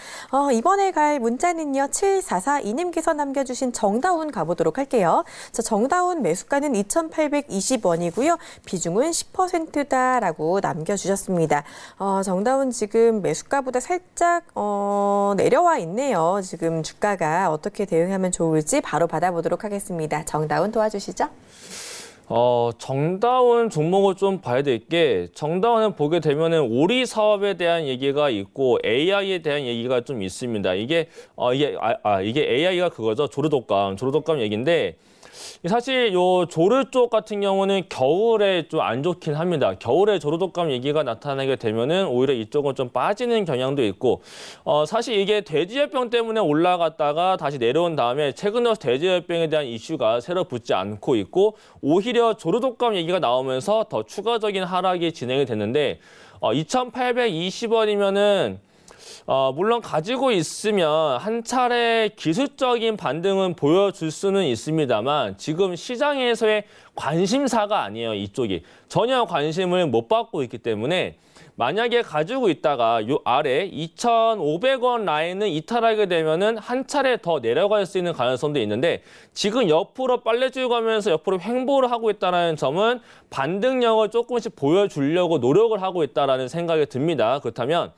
이번에 갈 문자는요. 7442님께서 남겨주신 정다운 가보도록 할게요. 자, 정다운 매수가는 2,820원이고요. 비중은 10%다라고 남겨주셨습니다. 정다운 지금 매수가보다 살짝 내려와 있네요. 지금 주가가 어떻게 대응하면 좋을지 바로 받아보도록 하겠습니다. 정다운 도와주시죠. 정다운 종목을 좀 봐야 될 게 정다운을 보게 되면은 오리 사업에 대한 얘기가 있고 AI에 대한 얘기가 좀 있습니다. 이게 AI가 그거죠. 조르독감 얘기인데 사실 요 조류 쪽 같은 경우는 겨울에 좀 안 좋긴 합니다. 겨울에 조류독감 얘기가 나타나게 되면은 오히려 이쪽은 좀 빠지는 경향도 있고, 사실 이게 돼지열병 때문에 올라갔다가 다시 내려온 다음에 최근 들어서 돼지열병에 대한 이슈가 새로 붙지 않고 있고, 오히려 조류독감 얘기가 나오면서 더 추가적인 하락이 진행이 됐는데, 2,820원이면은 물론 가지고 있으면 한 차례 기술적인 반등은 보여줄 수는 있습니다만 지금 시장에서의 관심사가 아니에요. 이쪽이 전혀 관심을 못 받고 있기 때문에 만약에 가지고 있다가 요 아래 2,500원 라인을 이탈하게 되면은 한 차례 더 내려갈 수 있는 가능성도 있는데 지금 옆으로 빨래줄 가면서 옆으로 횡보를 하고 있다는 점은 반등력을 조금씩 보여주려고 노력을 하고 있다는 생각이 듭니다. 그렇다면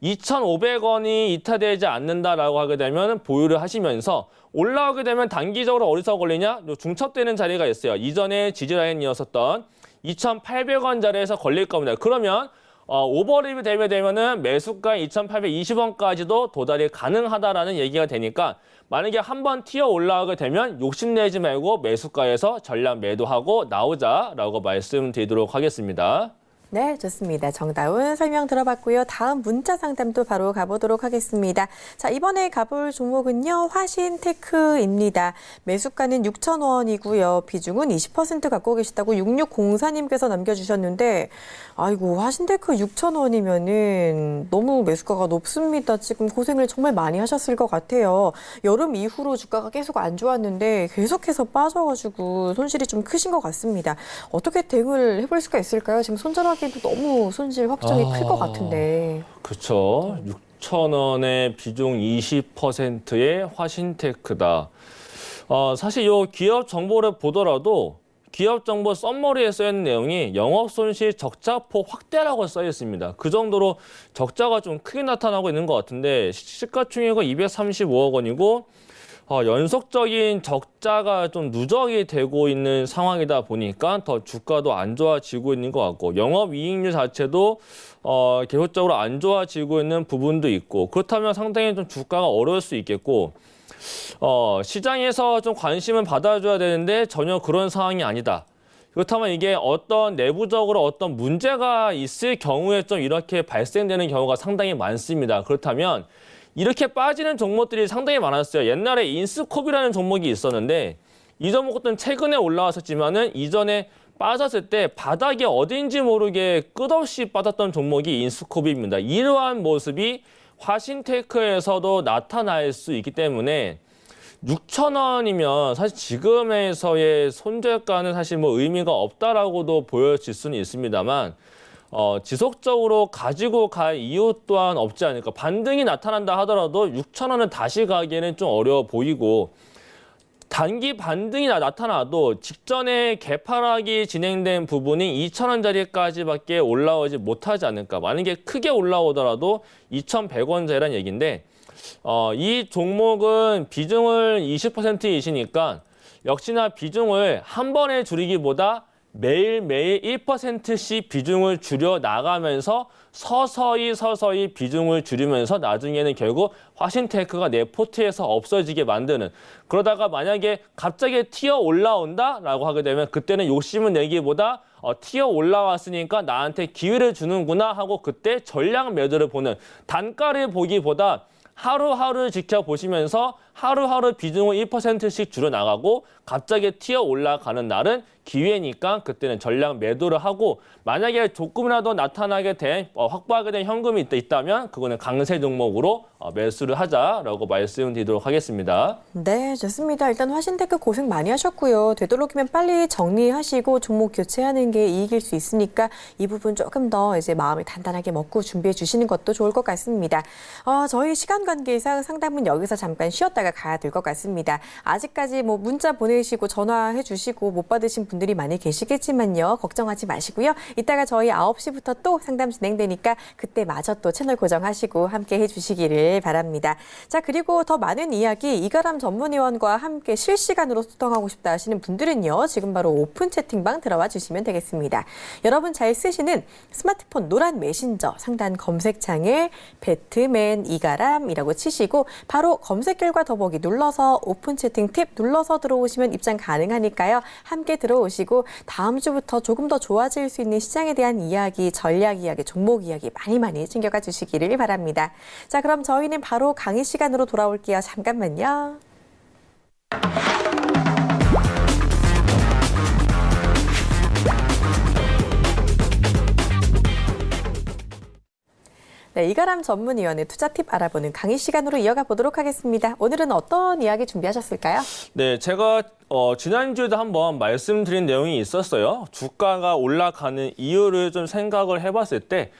2,500원이 이탈되지 않는다라고 하게 되면 보유를 하시면서 올라오게 되면 단기적으로 어디서 걸리냐? 중첩되는 자리가 있어요. 이전에 지지라인이었었던 2,800원 자리에서 걸릴 겁니다. 그러면 오버립이 되면은 매수가 2,820원까지도 도달이 가능하다라는 얘기가 되니까 만약에 한번 튀어 올라오게 되면 욕심내지 말고 매수가에서 전량 매도하고 나오자라고 말씀드리도록 하겠습니다. 네, 좋습니다. 정다운 설명 들어봤고요. 다음 문자 상담도 바로 가보도록 하겠습니다. 자, 이번에 가볼 종목은요. 화신테크입니다. 매수가는 6,000원이고요. 비중은 20% 갖고 계시다고 6604님께서 남겨주셨는데 아이고, 화신테크 6,000원이면은 너무 매수가가 높습니다. 지금 고생을 정말 많이 하셨을 것 같아요. 여름 이후로 주가가 계속 안 좋았는데 계속해서 빠져가지고 손실이 좀 크신 것 같습니다. 어떻게 대응을 해볼 수가 있을까요? 지금 손절하기도 너무 손실 확정이 클 것 같은데. 그렇죠. 6,000원의 비중 20%의 화신테크다. 사실 이 기업 정보를 보더라도 기업 정보 썸머리에 써있는 내용이 영업손실 적자폭 확대라고 써 있습니다. 그 정도로 적자가 좀 크게 나타나고 있는 것 같은데 시가총액은 235억 원이고 연속적인 적자가 좀 누적이 되고 있는 상황이다 보니까 더 주가도 안 좋아지고 있는 것 같고 영업이익률 자체도 계속적으로 안 좋아지고 있는 부분도 있고 그렇다면 상당히 좀 주가가 어려울 수 있겠고 시장에서 좀 관심을 받아줘야 되는데 전혀 그런 상황이 아니다. 그렇다면 이게 어떤 내부적으로 어떤 문제가 있을 경우에 좀 이렇게 발생되는 경우가 상당히 많습니다. 그렇다면 이렇게 빠지는 종목들이 상당히 많았어요. 옛날에 인스코비라는 종목이 있었는데 이 종목은 최근에 올라왔었지만은 이전에 빠졌을 때 바닥이 어딘지 모르게 끝없이 빠졌던 종목이 인스코비입니다. 이러한 모습이 화신테크에서도 나타날 수 있기 때문에 6,000원이면 사실 지금에서의 손절가는 사실 뭐 의미가 없다라고도 보여질 수는 있습니다만 지속적으로 가지고 갈 이유 또한 없지 않을까. 반등이 나타난다 하더라도 6,000원은 다시 가기에는 좀 어려워 보이고 단기 반등이 나타나도 직전에 개파락이 진행된 부분이 2,000원짜리까지밖에 올라오지 못하지 않을까. 만약에 크게 올라오더라도 2,100원짜리란 얘기인데 이 종목은 비중을 20%이시니까 역시나 비중을 한 번에 줄이기보다 매일매일 1%씩 비중을 줄여 나가면서 서서히 비중을 줄이면서 나중에는 결국 화신테크가 내 포트에서 없어지게 만드는 그러다가 만약에 갑자기 튀어 올라온다라고 하게 되면 그때는 욕심을 내기보다 튀어 올라왔으니까 나한테 기회를 주는구나 하고 그때 전량 매도를 보는 단가를 보기보다 하루하루 지켜보시면서 하루하루 비중을 1%씩 줄여나가고 갑자기 튀어 올라가는 날은 기회니까 그때는 전량 매도를 하고 만약에 조금이라도 나타나게 된 확보하게 된 현금이 있다면 그거는 강세 종목으로 매수를 하자라고 말씀드리도록 하겠습니다. 네, 좋습니다. 일단 화신테크 고생 많이 하셨고요. 되도록이면 빨리 정리하시고 종목 교체하는 게 이익일 수 있으니까 이 부분 조금 더 이제 마음을 단단하게 먹고 준비해 주시는 것도 좋을 것 같습니다. 저희 시간 관계상 상담은 여기서 잠깐 쉬었다가 가야 될 것 같습니다. 아직까지 뭐 문자 보내시고 전화해 주시고 못 받으신 분들 분들이 많이 계시겠지만요. 걱정하지 마시고요. 이따가 저희 9시부터 또 상담 진행되니까 그때 마저 또 채널 고정하시고 함께 해주시기를 바랍니다. 자, 그리고 더 많은 이야기 이가람 전문위원과 함께 실시간으로 소통하고 싶다 하시는 분들은요. 지금 바로 오픈 채팅방 들어와 주시면 되겠습니다. 여러분 잘 쓰시는 스마트폰 노란 메신저 상단 검색창에 배트맨 이가람이라고 치시고 바로 검색 결과 더보기 눌러서 오픈 채팅 탭 눌러서 들어오시면 입장 가능하니까요. 함께 들어오시고 다음 주부터 조금 더 좋아질 수 있는 시장에 대한 이야기, 전략 이야기, 종목 이야기 많이 챙겨가 주시기를 바랍니다. 자, 그럼 저희는 바로 강의 시간으로 돌아올게요. 잠깐만요. 네, 이가람 전문위원의 투자 팁 알아보는 강의 시간으로 이어가 보도록 하겠습니다. 오늘은 어떤 이야기 준비하셨을까요? 네, 제가 지난주에도 한번 말씀드린 내용이 있었어요. 주가가 올라가는 이유를 좀 생각을 해봤을 때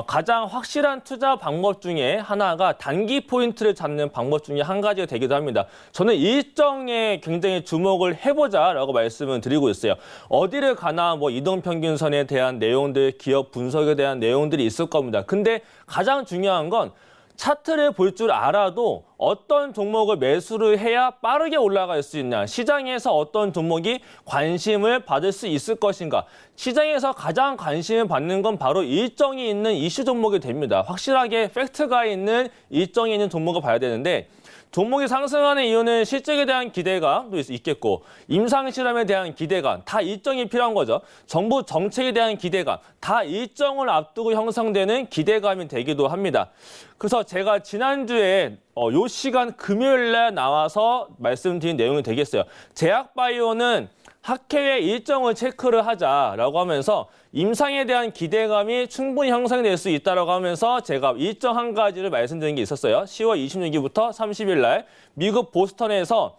가장 확실한 투자 방법 중에 하나가 단기 포인트를 잡는 방법 중에 한 가지가 되기도 합니다. 저는 일정에 굉장히 주목을 해보자라고 말씀을 드리고 있어요. 어디를 가나 뭐 이동평균선에 대한 내용들, 기업 분석에 대한 내용들이 있을 겁니다. 근데 가장 중요한 건 차트를 볼 줄 알아도 어떤 종목을 매수를 해야 빠르게 올라갈 수 있냐, 시장에서 어떤 종목이 관심을 받을 수 있을 것인가. 시장에서 가장 관심을 받는 건 바로 일정이 있는 이슈 종목이 됩니다. 확실하게 팩트가 있는 일정이 있는 종목을 봐야 되는데 종목이 상승하는 이유는 실적에 대한 기대감도 있겠고 임상실험에 대한 기대감, 다 일정이 필요한 거죠. 정부 정책에 대한 기대감, 다 일정을 앞두고 형성되는 기대감이 되기도 합니다. 그래서 제가 지난주에 요 시간 금요일에 나와서 말씀드린 내용이 되겠어요. 제약바이오는 학회의 일정을 체크를 하자라고 하면서 임상에 대한 기대감이 충분히 형성될 수 있다고 하면서 제가 일정 한 가지를 말씀드린 게 있었어요. 10월 26일부터 30일 날 미국 보스턴에서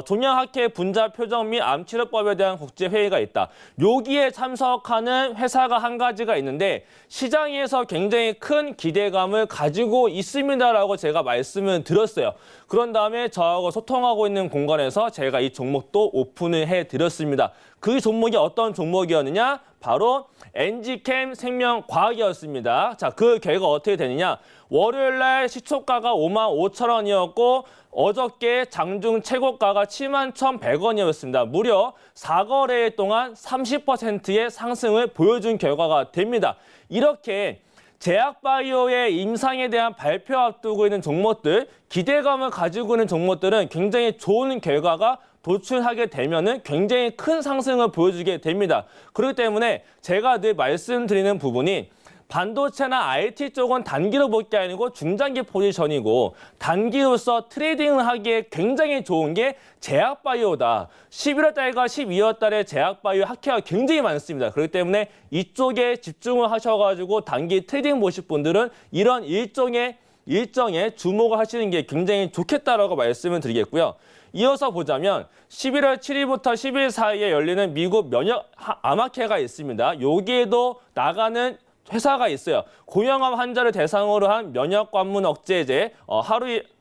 종양학회 분자 표정 및 암치료법에 대한 국제회의가 있다. 여기에 참석하는 회사가 한 가지가 있는데 시장에서 굉장히 큰 기대감을 가지고 있습니다라고 제가 말씀을 드렸어요. 그런 다음에 저하고 소통하고 있는 공간에서 제가 이 종목도 오픈을 해드렸습니다. 그 종목이 어떤 종목이었느냐? 바로 엔지캠 생명과학이었습니다. 자, 그 결과 어떻게 되느냐? 월요일 날 시초가가 55,000원이었고 어저께 장중 최고가가 71,100원이었습니다. 무려 4거래일 동안 30%의 상승을 보여준 결과가 됩니다. 이렇게 제약바이오의 임상에 대한 발표 앞두고 있는 종목들, 기대감을 가지고 있는 종목들은 굉장히 좋은 결과가 도출하게 되면은 굉장히 큰 상승을 보여주게 됩니다. 그렇기 때문에 제가 늘 말씀드리는 부분이 반도체나 IT 쪽은 단기로 볼 게 아니고 중장기 포지션이고 단기로서 트레이딩을 하기에 굉장히 좋은 게 제약바이오다. 11월 달과 12월 달에 제약바이오 학회가 굉장히 많습니다. 그렇기 때문에 이쪽에 집중을 하셔가지고 단기 트레이딩 보실 분들은 이런 일정에 주목을 하시는 게 굉장히 좋겠다라고 말씀을 드리겠고요. 이어서 보자면 11월 7일부터 10일 사이에 열리는 미국 면역 암학회가 있습니다. 여기에도 나가는 회사가 있어요. 고령암 환자를 대상으로 한 면역 관문 억제제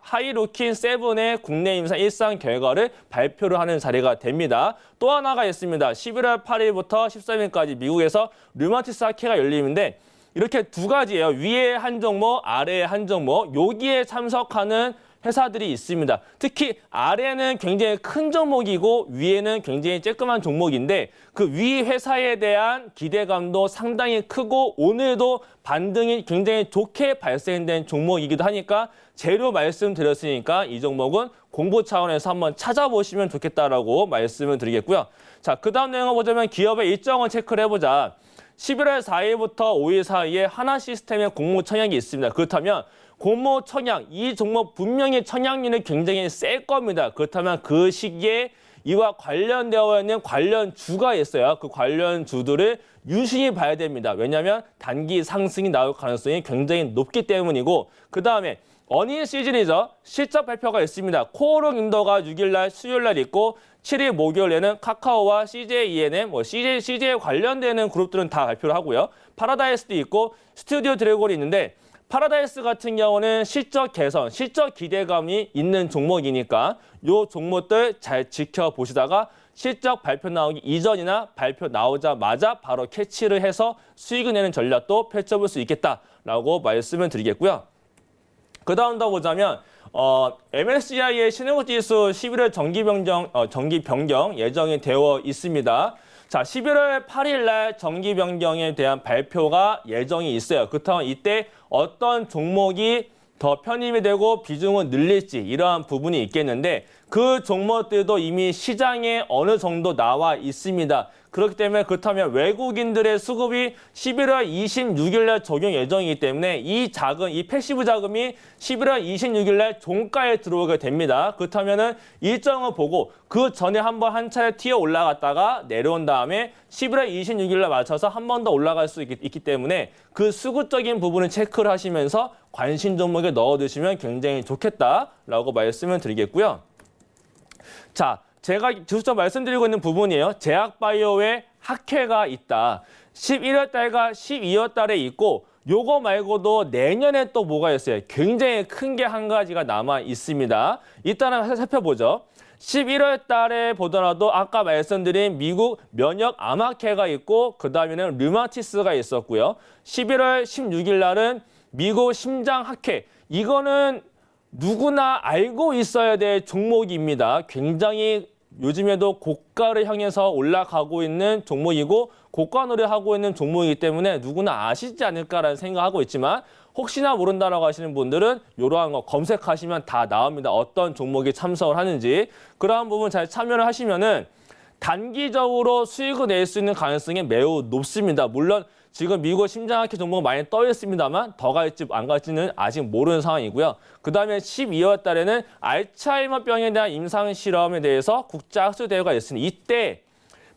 하이루킨 7의 국내 임상 일상 결과를 발표를 하는 자리가 됩니다. 또 하나가 있습니다. 11월 8일부터 13일까지 미국에서 류마티스 학회가 열리는데 이렇게 두 가지예요. 위에 한 종목, 아래에 한 종목. 여기에 참석하는 회사들이 있습니다. 특히 아래는 굉장히 큰 종목이고 위에는 굉장히 쬐끄만 종목인데 그 위 회사에 대한 기대감도 상당히 크고 오늘도 반등이 굉장히 좋게 발생된 종목이기도 하니까 재료 말씀드렸으니까 이 종목은 공부 차원에서 한번 찾아보시면 좋겠다라고 말씀을 드리겠고요. 자, 그 다음 내용을 보자면 기업의 일정을 체크를 해보자. 11월 4일부터 5일 사이에 하나시스템의 공모 청약이 있습니다. 그렇다면 공모 청약, 이 종목 분명히 청약률이 굉장히 셀 겁니다. 그렇다면 그 시기에 이와 관련되어 있는 관련 주가 있어요. 그 관련 주들을 유심히 봐야 됩니다. 왜냐하면 단기 상승이 나올 가능성이 굉장히 높기 때문이고 그 다음에 어닝 시즌이죠. 실적 발표가 있습니다. 코오롱 인도가 6일 날 수요일 날 있고 7일 목요일에는 카카오와 CJ-ENM, CJ에 관련되는 그룹들은 다 발표를 하고요. 파라다이스도 있고 스튜디오 드래곤이 있는데 파라다이스 같은 경우는 실적 개선, 실적 기대감이 있는 종목이니까 이 종목들 잘 지켜보시다가 실적 발표 나오기 이전이나 발표 나오자마자 바로 캐치를 해서 수익을 내는 전략도 펼쳐볼 수 있겠다라고 말씀을 드리겠고요. 그 다음 더 보자면 MSCI의 신흥국지수 11월 정기 변경 예정이 되어 있습니다. 자, 11월 8일 날 정기 변경에 대한 발표가 예정이 있어요. 그렇다면 이때 어떤 종목이 더 편입이 되고 비중을 늘릴지 이러한 부분이 있겠는데 그 종목들도 이미 시장에 어느 정도 나와 있습니다. 그렇기 때문에 그렇다면 외국인들의 수급이 11월 26일 날 적용 예정이기 때문에 이 패시브 자금이 11월 26일 날 종가에 들어오게 됩니다. 그렇다면은 일정을 보고 그 전에 한번 한 차례 튀어 올라갔다가 내려온 다음에 11월 26일 날 맞춰서 한 번 더 올라갈 수 있기 때문에 그 수급적인 부분을 체크를 하시면서 관심 종목에 넣어두시면 굉장히 좋겠다라고 말씀을 드리겠고요. 자, 제가 계속 말씀드리고 있는 부분이에요. 제약바이오에 학회가 있다. 11월 달과 12월 달에 있고 요거 말고도 내년에 또 뭐가 있어요. 굉장히 큰 게 한 가지가 남아 있습니다. 일단은 살펴보죠. 11월 달에 보더라도 아까 말씀드린 미국 면역 암학회가 있고 그 다음에는 류마티스가 있었고요. 11월 16일 날은 미국 심장학회. 이거는 누구나 알고 있어야 될 종목입니다. 굉장히 요즘에도 고가를 향해서 올라가고 있는 종목이고 고가 노래하고 있는 종목이기 때문에 누구나 아시지 않을까라는 생각하고 있지만 혹시나 모른다라고 하시는 분들은 이러한 거 검색하시면 다 나옵니다. 어떤 종목이 참석을 하는지. 그러한 부분 잘 참여를 하시면은 단기적으로 수익을 낼 수 있는 가능성이 매우 높습니다. 물론 지금 미국 심장학회 종목은 많이 떠 있습니다만 더 갈지 안 갈지는 아직 모르는 상황이고요. 그다음에 12월 달에는 알츠하이머병에 대한 임상 실험에 대해서 국제학술대회가 있으니 이때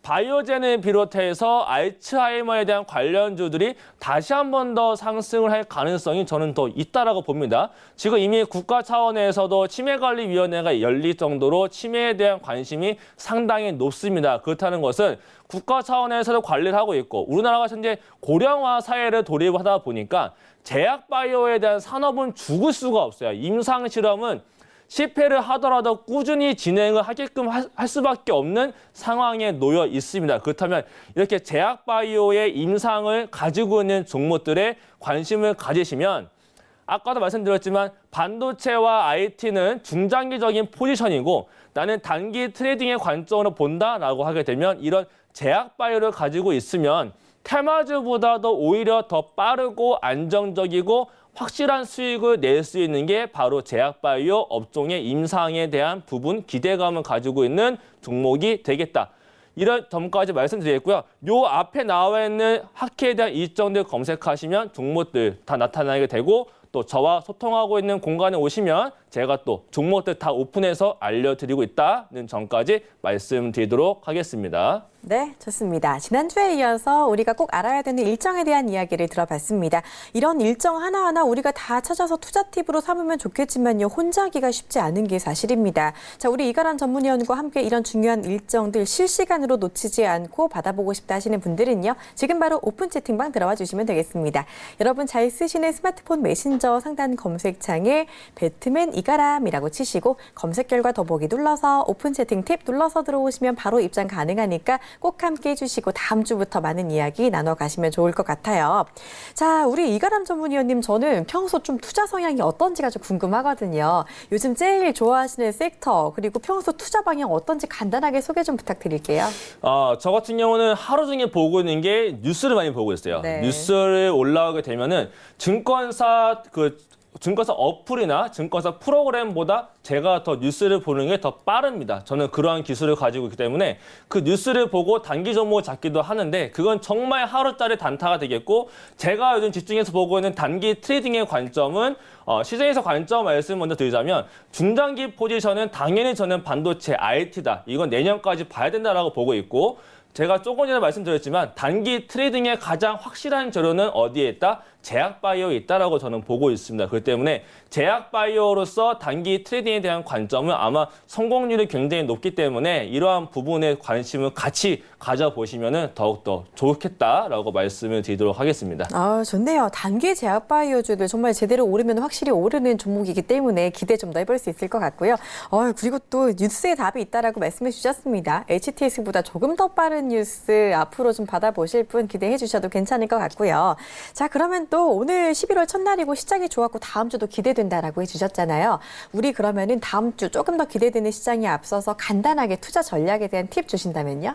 바이오젠을 비롯해서 알츠하이머에 대한 관련주들이 다시 한 번 더 상승을 할 가능성이 저는 더 있다라고 봅니다. 지금 이미 국가 차원에서도 치매관리위원회가 열릴 정도로 치매에 대한 관심이 상당히 높습니다. 그렇다는 것은 국가 차원에서도 관리를 하고 있고 우리나라가 현재 고령화 사회를 도입하다 보니까 제약바이오에 대한 산업은 죽을 수가 없어요. 임상 실험은 실패를 하더라도 꾸준히 진행을 하게끔 할 수밖에 없는 상황에 놓여 있습니다. 그렇다면 이렇게 제약바이오의 임상을 가지고 있는 종목들에 관심을 가지시면 아까도 말씀드렸지만 반도체와 IT는 중장기적인 포지션이고 나는 단기 트레이딩의 관점으로 본다라고 하게 되면 이런 제약바이오를 가지고 있으면 테마주보다도 오히려 더 빠르고 안정적이고 확실한 수익을 낼 수 있는 게 바로 제약바이오 업종의 임상에 대한 부분 기대감을 가지고 있는 종목이 되겠다. 이런 점까지 말씀드리겠고요. 요 앞에 나와 있는 학회에 대한 일정들 검색하시면 종목들 다 나타나게 되고 또 저와 소통하고 있는 공간에 오시면 제가 또 종목들 다 오픈해서 알려드리고 있다는 점까지 말씀드리도록 하겠습니다. 네, 좋습니다. 지난주에 이어서 우리가 꼭 알아야 되는 일정에 대한 이야기를 들어봤습니다. 이런 일정 하나하나 우리가 다 찾아서 투자 팁으로 삼으면 좋겠지만요. 혼자 하기가 쉽지 않은 게 사실입니다. 자, 우리 이가람 전문위원과 함께 이런 중요한 일정들 실시간으로 놓치지 않고 받아보고 싶다 하시는 분들은요. 지금 바로 오픈 채팅방 들어와 주시면 되겠습니다. 여러분 잘 쓰시는 스마트폰 메신저 상단 검색창에 배트맨 이가람이라고 치시고 검색 결과 더보기 눌러서 오픈 채팅 팁 눌러서 들어오시면 바로 입장 가능하니까 꼭 함께 해주시고 다음 주부터 많은 이야기 나눠가시면 좋을 것 같아요. 자, 우리 이가람 전문위원님, 저는 평소 좀 투자 성향이 어떤지가 좀 궁금하거든요. 요즘 제일 좋아하시는 섹터 그리고 평소 투자 방향 어떤지 간단하게 소개 좀 부탁드릴게요. 저 같은 경우는 하루 종일 보고 있는 게 뉴스를 많이 보고 있어요. 네. 뉴스를 올라오게 되면은 증권사 어플이나 증권사 프로그램보다 제가 더 뉴스를 보는 게 더 빠릅니다. 저는 그러한 기술을 가지고 있기 때문에 그 뉴스를 보고 단기 종목을 잡기도 하는데 그건 정말 하루짜리 단타가 되겠고 제가 요즘 집중해서 보고 있는 단기 트레이딩의 관점은 시장에서 관점 말씀 먼저 드리자면 중장기 포지션은 당연히 저는 반도체 IT다. 이건 내년까지 봐야 된다라고 보고 있고 제가 조금 전에 말씀드렸지만 단기 트레이딩의 가장 확실한 재료는 어디에 있다? 제약 바이오에 있다라고 저는 보고 있습니다. 그렇기 때문에 제약 바이오로서 단기 트레이딩에 대한 관점은 아마 성공률이 굉장히 높기 때문에 이러한 부분에 관심을 같이 가져보시면 더욱더 좋겠다라고 말씀을 드리도록 하겠습니다. 아, 좋네요. 단기 제약 바이오주들 정말 제대로 오르면 확실히 오르는 종목이기 때문에 기대 좀 더 해볼 수 있을 것 같고요. 그리고 또 뉴스에 답이 있다라고 말씀해 주셨습니다. HTS보다 조금 더 빠른 뉴스 앞으로 좀 받아보실 분 기대해 주셔도 괜찮을 것 같고요. 자, 그러면 또 오늘 11월 첫날이고 시장이 좋았고 다음 주도 기대된다라고 해주셨잖아요. 우리 그러면은 다음 주 조금 더 기대되는 시장에 앞서서 간단하게 투자 전략에 대한 팁 주신다면요?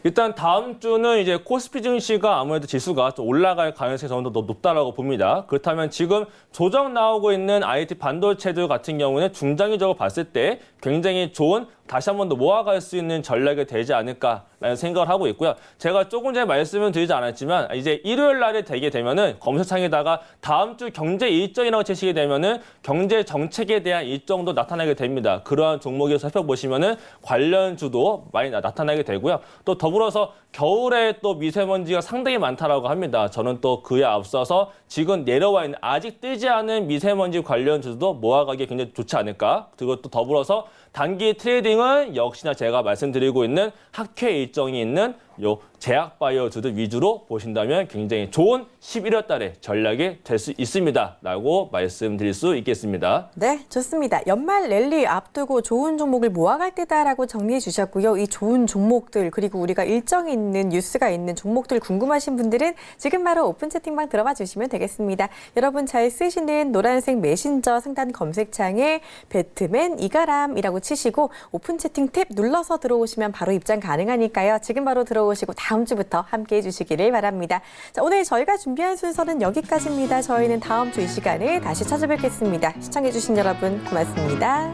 일단 다음 주는 이제 코스피 증시가 아무래도 지수가 좀 올라갈 가능성이 저는 더 높다라고 봅니다. 그렇다면 지금 조정 나오고 있는 IT 반도체들 같은 경우는 중장기적으로 봤을 때 굉장히 좋은 다시 한 번 더 모아갈 수 있는 전략이 되지 않을까라는 생각을 하고 있고요. 제가 조금 전에 말씀을 드리지 않았지만 이제 일요일 날에 되게 되면은 검색창에다가 다음 주 경제 일정이라고 치시게 되면은 경제 정책에 대한 일정도 나타나게 됩니다. 그러한 종목을 살펴보시면은 관련주도 많이 나타나게 되고요. 또 더불어서 겨울에 또 미세먼지가 상당히 많다라고 합니다. 저는 또 그에 앞서서 지금 내려와 있는 아직 뜨지 않은 미세먼지 관련주도 모아가기 굉장히 좋지 않을까. 그리고 또 더불어서 단기 트레이딩은 역시나 제가 말씀드리고 있는 학회 일정이 있는 요 제약 바이오주들 위주로 보신다면 굉장히 좋은 11월 달에 전략이 될 수 있습니다. 라고 말씀드릴 수 있겠습니다. 네, 좋습니다. 연말 랠리 앞두고 좋은 종목을 모아갈 때다라고 정리해 주셨고요. 이 좋은 종목들 그리고 우리가 일정이 있는 뉴스가 있는 종목들 궁금하신 분들은 지금 바로 오픈 채팅방 들어가 주시면 되겠습니다. 여러분 잘 쓰시는 노란색 메신저 상단 검색창에 배트맨 이가람이라고 치시고 오픈 채팅 탭 눌러서 들어오시면 바로 입장 가능하니까요. 지금 바로 들어오시고 다음 주부터 함께해 주시기를 바랍니다. 자, 오늘 저희가 준비한 순서는 여기까지입니다. 저희는 다음 주 이 시간에 다시 찾아뵙겠습니다. 시청해 주신 여러분 고맙습니다.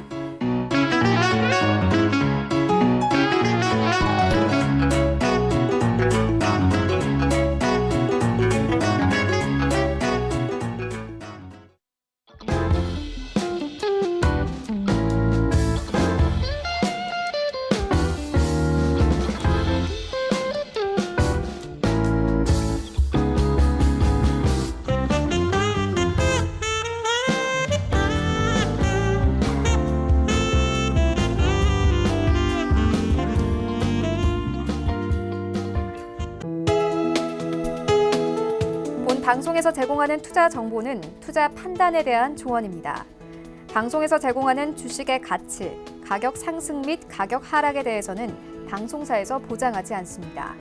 방송에서 제공하는 투자 정보는 투자 판단에 대한 조언입니다. 방송에서 제공하는 주식의 가치, 가격 상승 및 가격 하락에 대해서는 방송사에서 보장하지 않습니다.